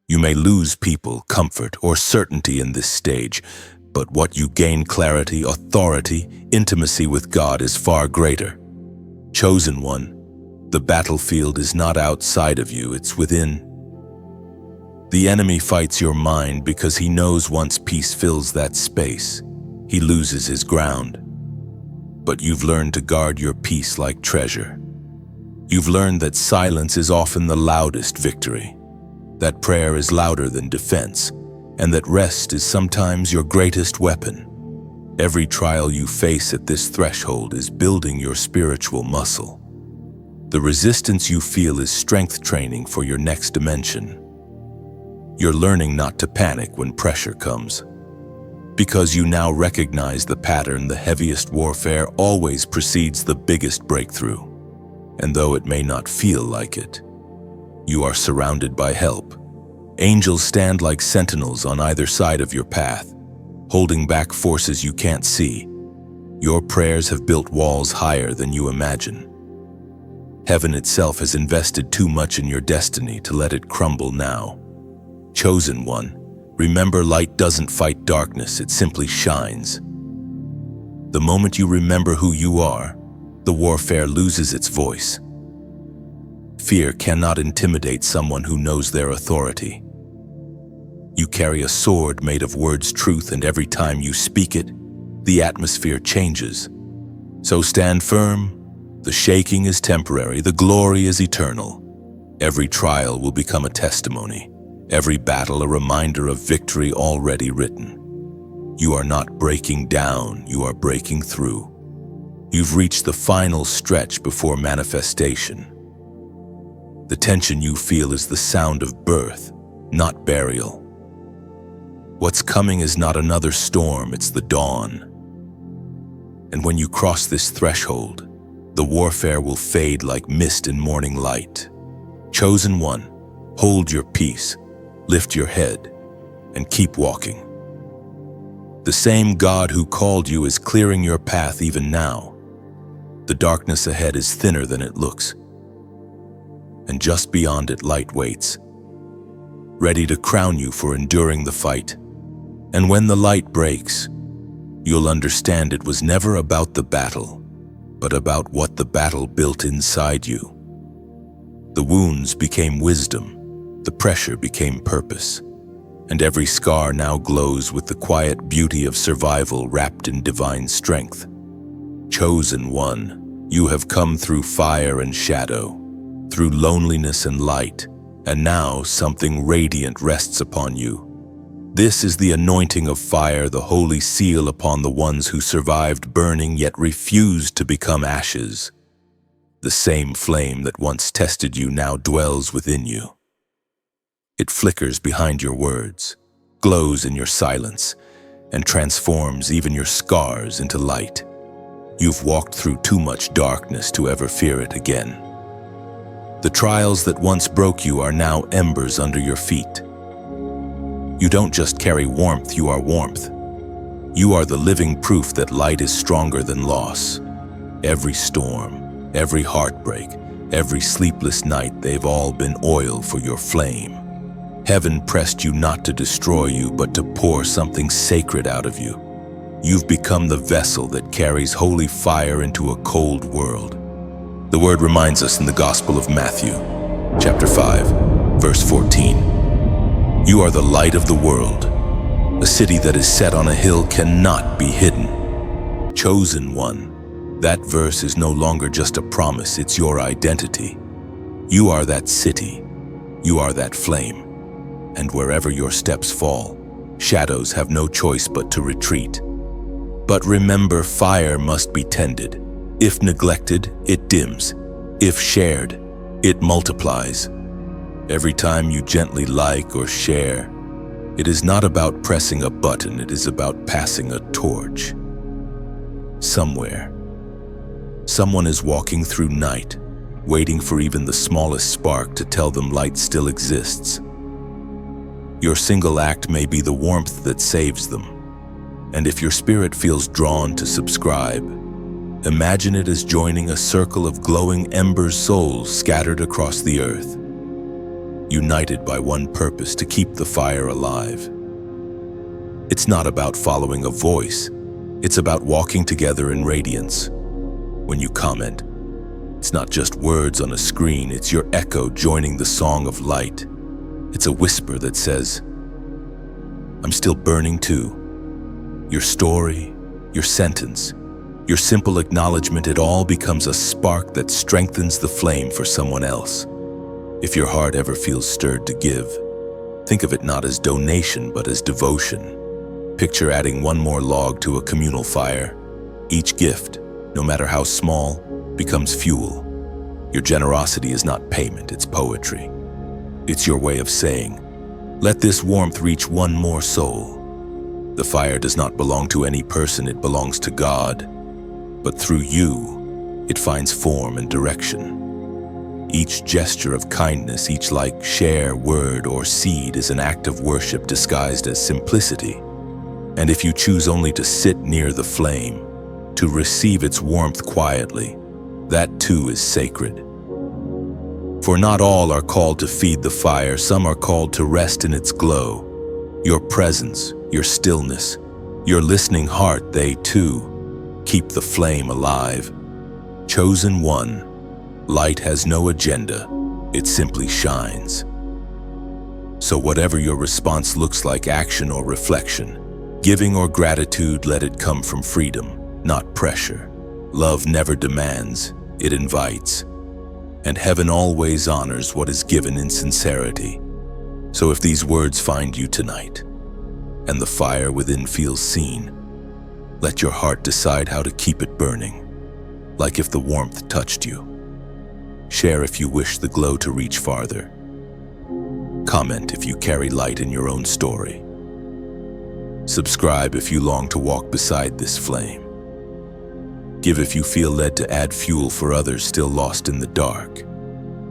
Speaker 1: You may lose people, comfort, or certainty in this stage, but what you gain, clarity, authority, intimacy with God, is far greater. Chosen one, the battlefield is not outside of you, it's within. The enemy fights your mind because he knows once peace fills that space, he loses his ground. But you've learned to guard your peace like treasure. You've learned that silence is often the loudest victory, that prayer is louder than defense, and that rest is sometimes your greatest weapon. Every trial you face at this threshold is building your spiritual muscle. The resistance you feel is strength training for your next dimension. You're learning not to panic when pressure comes, because you now recognize the pattern. The heaviest warfare always precedes the biggest breakthrough. And though it may not feel like it, you are surrounded by help. Angels stand like sentinels on either side of your path, holding back forces you can't see. Your prayers have built walls higher than you imagine. Heaven itself has invested too much in your destiny to let it crumble now. Chosen one, remember, light doesn't fight darkness, it simply shines. The moment you remember who you are, the warfare loses its voice. Fear cannot intimidate someone who knows their authority. You carry a sword made of words, truth, and every time you speak it, the atmosphere changes. So stand firm. The shaking is temporary, the glory is eternal. Every trial will become a testimony. Every battle a reminder of victory already written. You are not breaking down, you are breaking through. You've reached the final stretch before manifestation. The tension you feel is the sound of birth, not burial. What's coming is not another storm, it's the dawn. And when you cross this threshold, the warfare will fade like mist in morning light. Chosen one, hold your peace. lift your head, and keep walking. The same God who called you is clearing your path even now. The darkness ahead is thinner than it looks, and just beyond it light waits, ready to crown you for enduring the fight. And when the light breaks, you'll understand it was never about the battle, but about what the battle built inside you. The wounds became wisdom, the pressure became purpose, and every scar now glows with the quiet beauty of survival wrapped in divine strength. Chosen one, you have come through fire and shadow, through loneliness and light, and now something radiant rests upon you. This is the anointing of fire, the holy seal upon the ones who survived burning yet refused to become ashes. The same flame that once tested you now dwells within you. It flickers behind your words, glows in your silence, and transforms even your scars into light. You've walked through too much darkness to ever fear it again. The trials that once broke you are now embers under your feet. You don't just carry warmth, you are warmth. You are the living proof that light is stronger than loss. Every storm, every heartbreak, every sleepless night, they've all been oil for your flame. Heaven pressed you not to destroy you, but to pour something sacred out of you. You've become the vessel that carries holy fire into a cold world. The word reminds us in the Gospel of Matthew, chapter 5, verse 14. You are the light of the world. A city that is set on a hill cannot be hidden. Chosen one. That verse is no longer just a promise, it's your identity. You are that city. You are that flame. And wherever your steps fall, shadows have no choice but to retreat. But remember, fire must be tended. If neglected, it dims. If shared, it multiplies. Every time you gently like or share, it is not about pressing a button, it is about passing a torch. Somewhere, someone is walking through night, waiting for even the smallest spark to tell them light still exists. Your single act may be the warmth that saves them. And if your spirit feels drawn to subscribe, imagine it as joining a circle of glowing ember souls scattered across the earth, united by one purpose: to keep the fire alive. It's not about following a voice, it's about walking together in radiance. When you comment, it's not just words on a screen, it's your echo joining the song of light. It's a whisper that says, I'm still burning too. Your story, your sentence, your simple acknowledgement, it all becomes a spark that strengthens the flame for someone else. If your heart ever feels stirred to give, think of it not as donation but as devotion. Picture adding one more log to a communal fire. Each gift, no matter how small, becomes fuel. Your generosity is not payment, it's poetry. It's your way of saying, let this warmth reach one more soul. The fire does not belong to any person, it belongs to God. But through you, it finds form and direction. Each gesture of kindness, each like, share, word, or seed is an act of worship disguised as simplicity. And if you choose only to sit near the flame, to receive its warmth quietly, that too is sacred. For not all are called to feed the fire, some are called to rest in its glow. Your presence, your stillness, your listening heart, they too keep the flame alive. Chosen one, light has no agenda, it simply shines. So whatever your response looks like, action or reflection, giving or gratitude, let it come from freedom, not pressure. Love never demands, it invites. And heaven always honors what is given in sincerity. So if these words find you tonight, and the fire within feels seen, let your heart decide how to keep it burning, like if the warmth touched you. Share if you wish the glow to reach farther. Comment if you carry light in your own story. Subscribe if you long to walk beside this flame. Give if you feel led to add fuel for others still lost in the dark.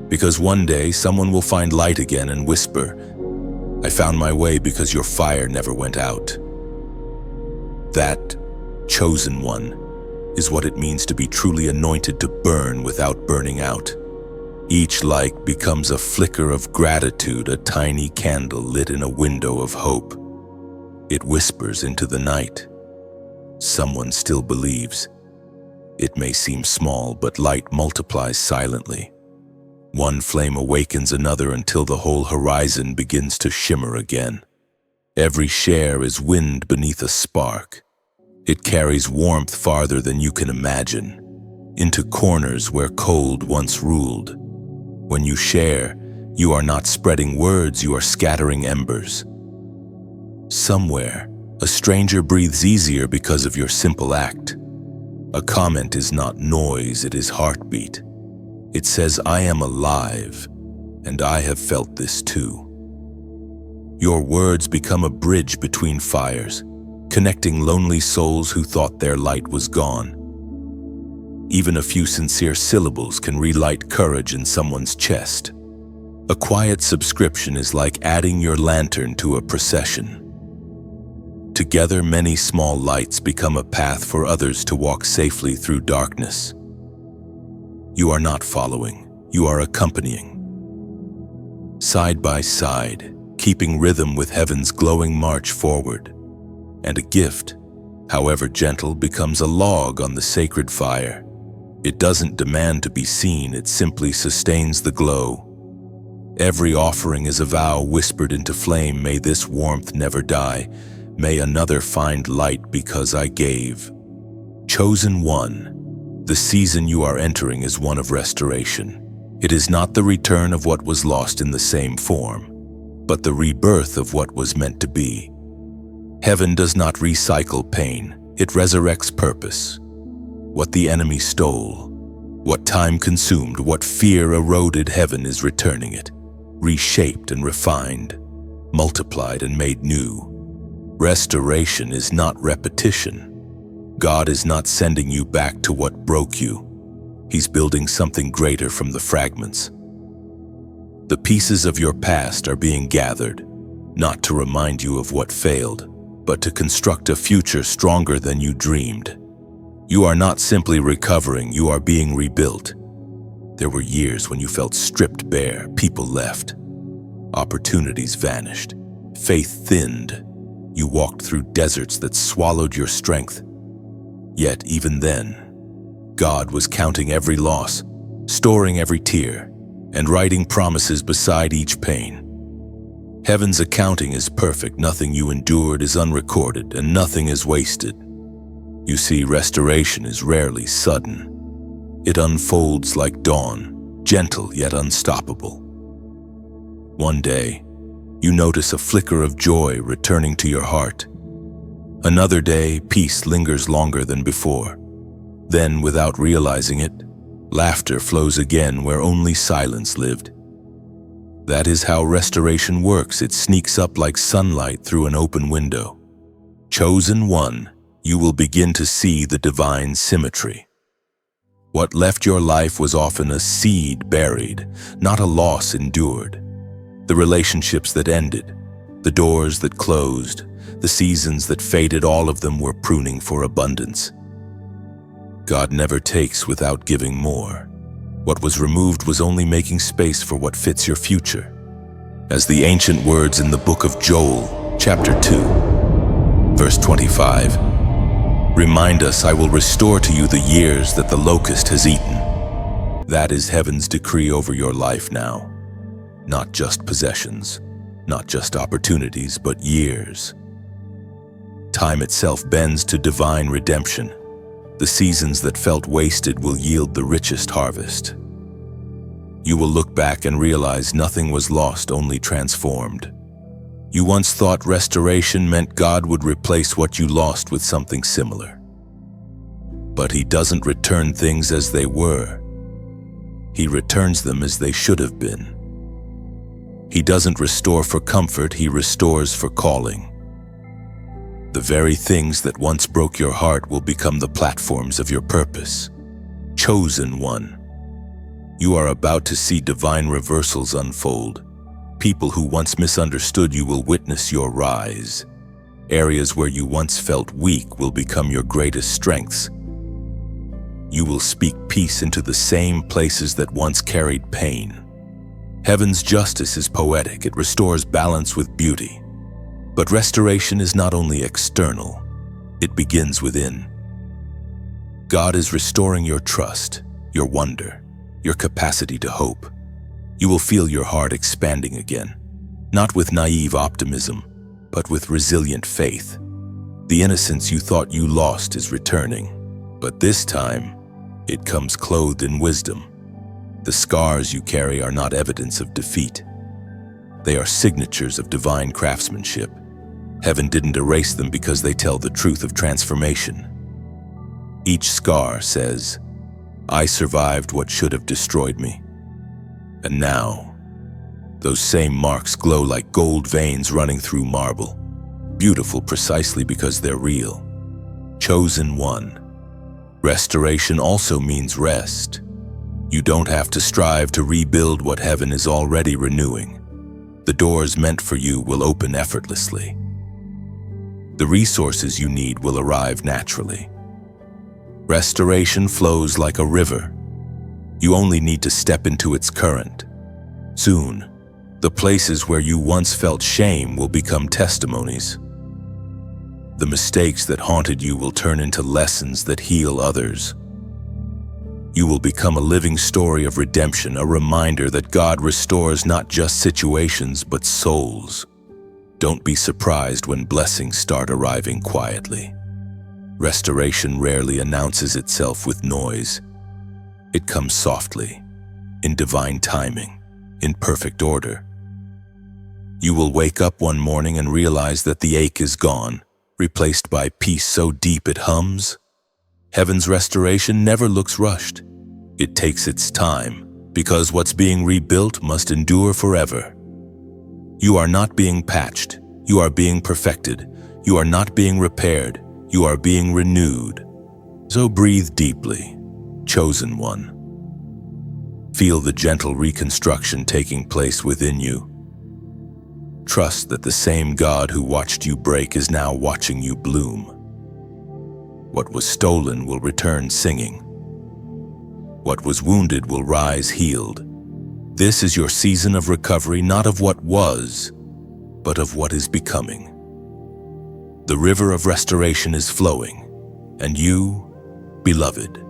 Speaker 1: Because one day someone will find light again and whisper, I found my way because your fire never went out. That, chosen one, is what it means to be truly anointed to burn without burning out. Each light becomes a flicker of gratitude, a tiny candle lit in a window of hope. It whispers into the night. Someone still believes. It may seem small, but light multiplies silently. One flame awakens another until the whole horizon begins to shimmer again. Every share is wind beneath a spark. It carries warmth farther than you can imagine, into corners where cold once ruled. When you share, you are not spreading words, you are scattering embers. Somewhere, a stranger breathes easier because of your simple act. A comment is not noise, it is heartbeat. It says, I am alive, and I have felt this too. Your words become a bridge between fires, connecting lonely souls who thought their light was gone. Even a few sincere syllables can relight courage in someone's chest. A quiet subscription is like adding your lantern to a procession. Together, many small lights become a path for others to walk safely through darkness. You are not following, you are accompanying. Side by side, keeping rhythm with heaven's glowing march forward. And a gift, however gentle, becomes a log on the sacred fire. It doesn't demand to be seen, it simply sustains the glow. Every offering is a vow whispered into flame. May this warmth never die. May another find light because I gave. Chosen one, the season you are entering is one of restoration. It is not the return of what was lost in the same form, but the rebirth of what was meant to be. Heaven does not recycle pain, it resurrects purpose. What the enemy stole, what time consumed, what fear eroded, heaven is returning it, reshaped and refined, multiplied and made new. Restoration is not repetition. God is not sending you back to what broke you. He's building something greater from the fragments. The pieces of your past are being gathered, not to remind you of what failed, but to construct a future stronger than you dreamed. You are not simply recovering, you are being rebuilt. There were years when you felt stripped bare, people left, opportunities vanished, faith thinned. You walked through deserts that swallowed your strength. Yet even then, God was counting every loss, storing every tear, and writing promises beside each pain. Heaven's accounting is perfect, nothing you endured is unrecorded, and nothing is wasted. You see, restoration is rarely sudden. It unfolds like dawn, gentle yet unstoppable. One day, you notice a flicker of joy returning to your heart. Another day, peace lingers longer than before. Then, without realizing it, laughter flows again where only silence lived. That is how restoration works. It sneaks up like sunlight through an open window. Chosen one, you will begin to see the divine symmetry. What left your life was often a seed buried, not a loss endured. The relationships that ended, the doors that closed, the seasons that faded, all of them were pruning for abundance. God never takes without giving more. What was removed was only making space for what fits your future. As the ancient words in the book of Joel, chapter 2, verse 25, remind us, I will restore to you the years that the locust has eaten. That is heaven's decree over your life now. Not just possessions, not just opportunities, but years. Time itself bends to divine redemption. The seasons that felt wasted will yield the richest harvest. You will look back and realize nothing was lost, only transformed. You once thought restoration meant God would replace what you lost with something similar. But He doesn't return things as they were. He returns them as they should have been. He doesn't restore for comfort, He restores for calling. The very things that once broke your heart will become the platforms of your purpose. Chosen one, you are about to see divine reversals unfold. People who once misunderstood you will witness your rise. Areas where you once felt weak will become your greatest strengths. You will speak peace into the same places that once carried pain. Heaven's justice is poetic. It restores balance with beauty. But restoration is not only external, it begins within. God is restoring your trust, your wonder, your capacity to hope. You will feel your heart expanding again, not with naive optimism, but with resilient faith. The innocence you thought you lost is returning, but this time, it comes clothed in wisdom. The scars you carry are not evidence of defeat. They are signatures of divine craftsmanship. Heaven didn't erase them because they tell the truth of transformation. Each scar says, "I survived what should have destroyed me." And now, those same marks glow like gold veins running through marble, beautiful precisely because they're real. Chosen one. Restoration also means rest. You don't have to strive to rebuild what heaven is already renewing. The doors meant for you will open effortlessly. The resources you need will arrive naturally. Restoration flows like a river. You only need to step into its current. Soon, the places where you once felt shame will become testimonies. The mistakes that haunted you will turn into lessons that heal others. You will become a living story of redemption, a reminder that God restores not just situations, but souls. Don't be surprised when blessings start arriving quietly. Restoration rarely announces itself with noise. It comes softly, in divine timing, in perfect order. You will wake up one morning and realize that the ache is gone, replaced by peace so deep it hums. Heaven's restoration never looks rushed. It takes its time, because what's being rebuilt must endure forever. You are not being patched. You are being perfected. You are not being repaired. You are being renewed. So breathe deeply, chosen one. Feel the gentle reconstruction taking place within you. Trust that the same God who watched you break is now watching you bloom. What was stolen will return singing. What was wounded will rise healed. This is your season of recovery, not of what was, but of what is becoming. The river of restoration is flowing, and you, beloved,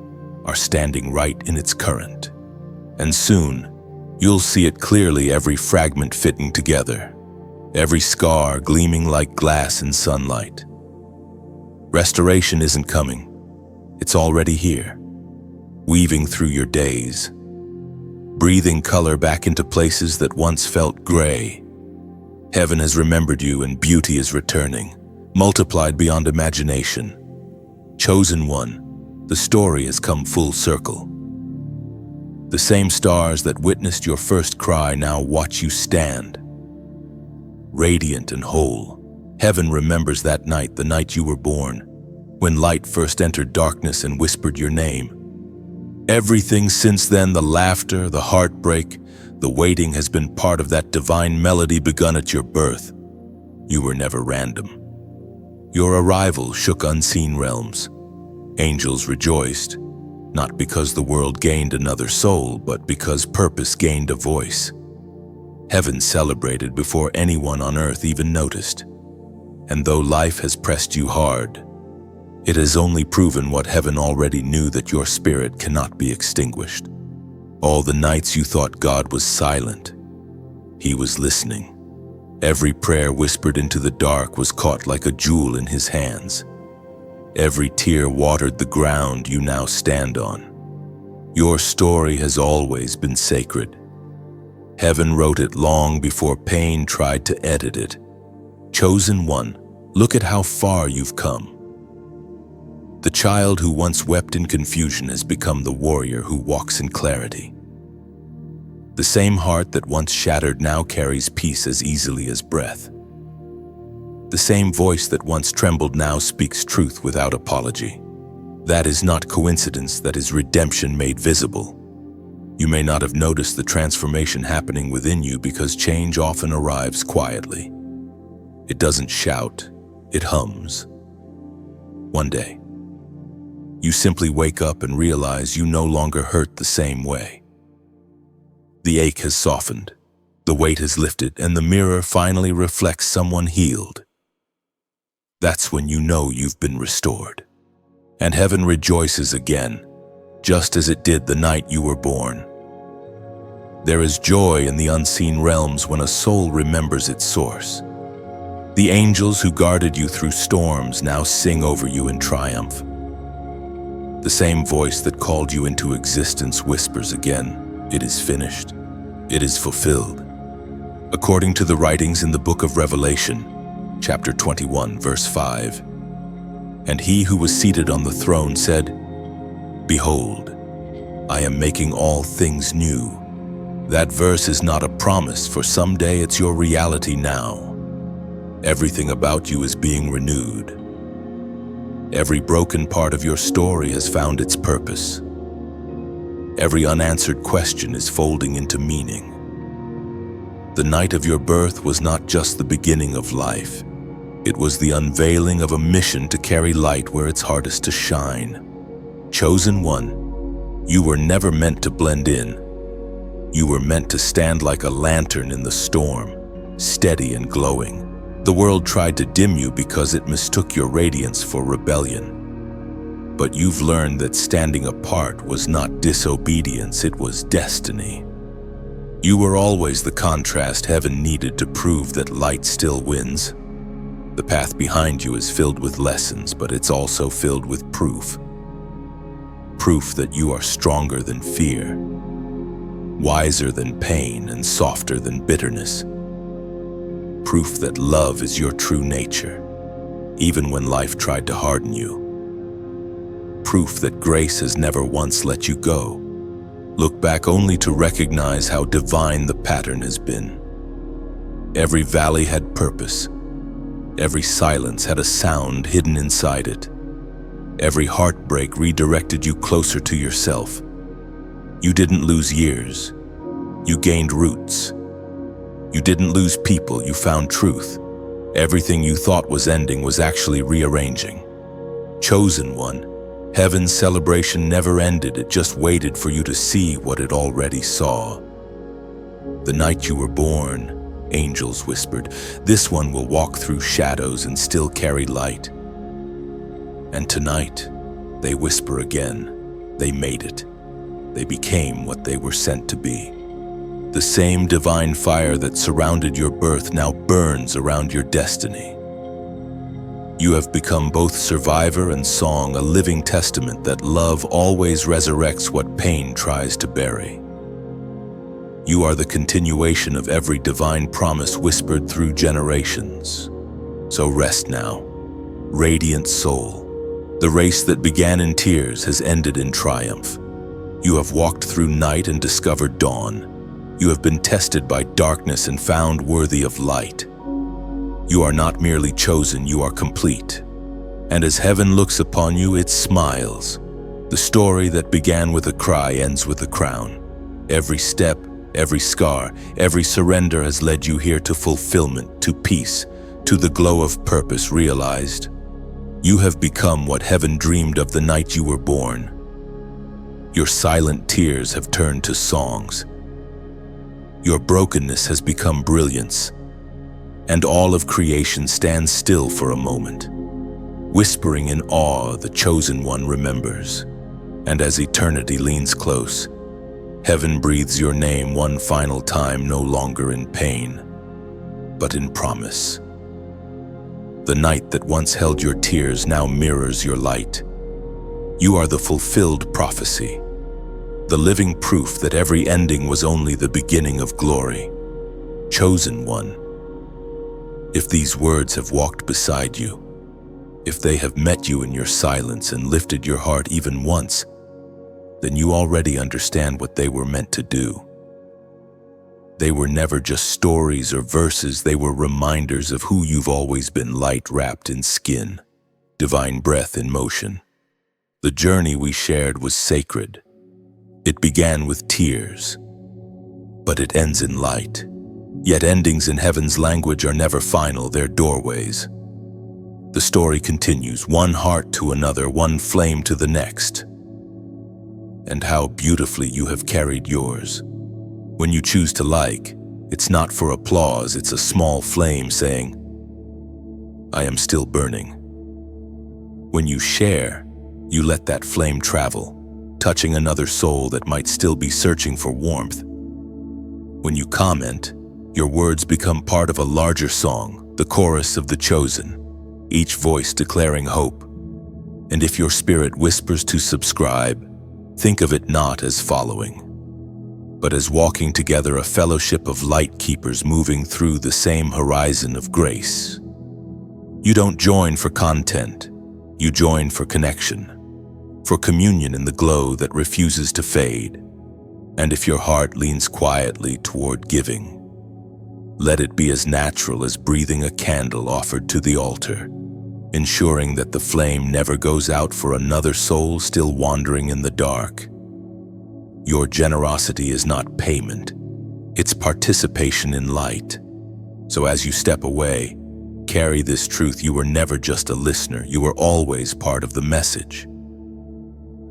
Speaker 1: are standing right in its current. And soon, you'll see it clearly, every fragment fitting together, every scar gleaming like glass in sunlight. Restoration isn't coming. It's already here, weaving through your days, breathing color back into places that once felt gray. Heaven has remembered you, and beauty is returning, multiplied beyond imagination. Chosen one, the story has come full circle. The same stars that witnessed your first cry now watch you stand, radiant and whole. Heaven remembers that night, the night you were born, when light first entered darkness and whispered your name. Everything since then, the laughter, the heartbreak, the waiting, has been part of that divine melody begun at your birth. You were never random. Your arrival shook unseen realms. Angels rejoiced, not because the world gained another soul, but because purpose gained a voice. Heaven celebrated before anyone on earth even noticed. And though life has pressed you hard, it has only proven what heaven already knew, that your spirit cannot be extinguished. All the nights you thought God was silent, He was listening. Every prayer whispered into the dark was caught like a jewel in His hands. Every tear watered the ground you now stand on. Your story has always been sacred. Heaven wrote it long before pain tried to edit it. Chosen one, look at how far you've come. The child who once wept in confusion has become the warrior who walks in clarity. The same heart that once shattered now carries peace as easily as breath. The same voice that once trembled now speaks truth without apology. That is not coincidence, that is redemption made visible. You may not have noticed the transformation happening within you because change often arrives quietly. It doesn't shout, it hums. One day, you simply wake up and realize you no longer hurt the same way. The ache has softened, the weight has lifted, and the mirror finally reflects someone healed. That's when you know you've been restored. And heaven rejoices again, just as it did the night you were born. There is joy in the unseen realms when a soul remembers its source. The angels who guarded you through storms now sing over you in triumph. The same voice that called you into existence whispers again, "It is finished. It is fulfilled." According to the writings in the book of Revelation, chapter 21, verse 5, "And he who was seated on the throne said, 'Behold, I am making all things new.'" That verse is not a promise, for someday it's your reality now. Everything about you is being renewed. Every broken part of your story has found its purpose. Every unanswered question is folding into meaning. The night of your birth was not just the beginning of life. It was the unveiling of a mission to carry light where it's hardest to shine. Chosen one, you were never meant to blend in. You were meant to stand like a lantern in the storm, steady and glowing. The world tried to dim you because it mistook your radiance for rebellion. But you've learned that standing apart was not disobedience, it was destiny. You were always the contrast heaven needed to prove that light still wins. The path behind you is filled with lessons, but it's also filled with proof. Proof that you are stronger than fear, wiser than pain, and softer than bitterness. Proof that love is your true nature, even when life tried to harden you. Proof that grace has never once let you go. Look back only to recognize how divine the pattern has been. Every valley had purpose. Every silence had a sound hidden inside it. Every heartbreak redirected you closer to yourself. You didn't lose years. You gained roots. You didn't lose people, you found truth. Everything you thought was ending was actually rearranging. Chosen one, heaven's celebration never ended, it just waited for you to see what it already saw. The night you were born, angels whispered, "This one will walk through shadows and still carry light." And tonight, they whisper again, they made it. They became what they were sent to be. The same divine fire that surrounded your birth now burns around your destiny. You have become both survivor and song, a living testament that love always resurrects what pain tries to bury. You are the continuation of every divine promise whispered through generations. So rest now, radiant soul. The race that began in tears has ended in triumph. You have walked through night and discovered dawn. You have been tested by darkness and found worthy of light. You are not merely chosen, you are complete. And as heaven looks upon you, it smiles. The story that began with a cry ends with a crown. Every step, every scar, every surrender has led you here to fulfillment, to peace, to the glow of purpose realized. You have become what heaven dreamed of the night you were born. Your silent tears have turned to songs. Your brokenness has become brilliance, and all of creation stands still for a moment, whispering in awe the chosen one remembers. And as eternity leans close, heaven breathes your name one final time, no longer in pain, but in promise. The night that once held your tears now mirrors your light. You are the fulfilled prophecy, the living proof that every ending was only the beginning of glory. Chosen one. If these words have walked beside you, if they have met you in your silence and lifted your heart even once, then you already understand what they were meant to do. They were never just stories or verses, they were reminders of who you've always been, light wrapped in skin, divine breath in motion. The journey we shared was sacred. It began with tears, but it ends in light. Yet endings in heaven's language are never final, they're doorways. The story continues, one heart to another, one flame to the next. And how beautifully you have carried yours. When you choose to like, it's not for applause, it's a small flame saying, I am still burning. When you share, you let that flame travel, touching another soul that might still be searching for warmth. When you comment, your words become part of a larger song, the chorus of the chosen, each voice declaring hope. And if your spirit whispers to subscribe, think of it not as following, but as walking together, a fellowship of light keepers moving through the same horizon of grace. You don't join for content, you join for connection, for communion in the glow that refuses to fade. And if your heart leans quietly toward giving, let it be as natural as breathing a candle offered to the altar, ensuring that the flame never goes out for another soul still wandering in the dark. Your generosity is not payment, it's participation in light. So as you step away, carry this truth: you were never just a listener, you were always part of the message.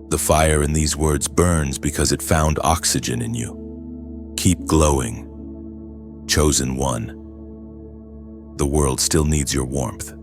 Speaker 1: The fire in these words burns because it found oxygen in you. Keep glowing. Chosen one. The world still needs your warmth.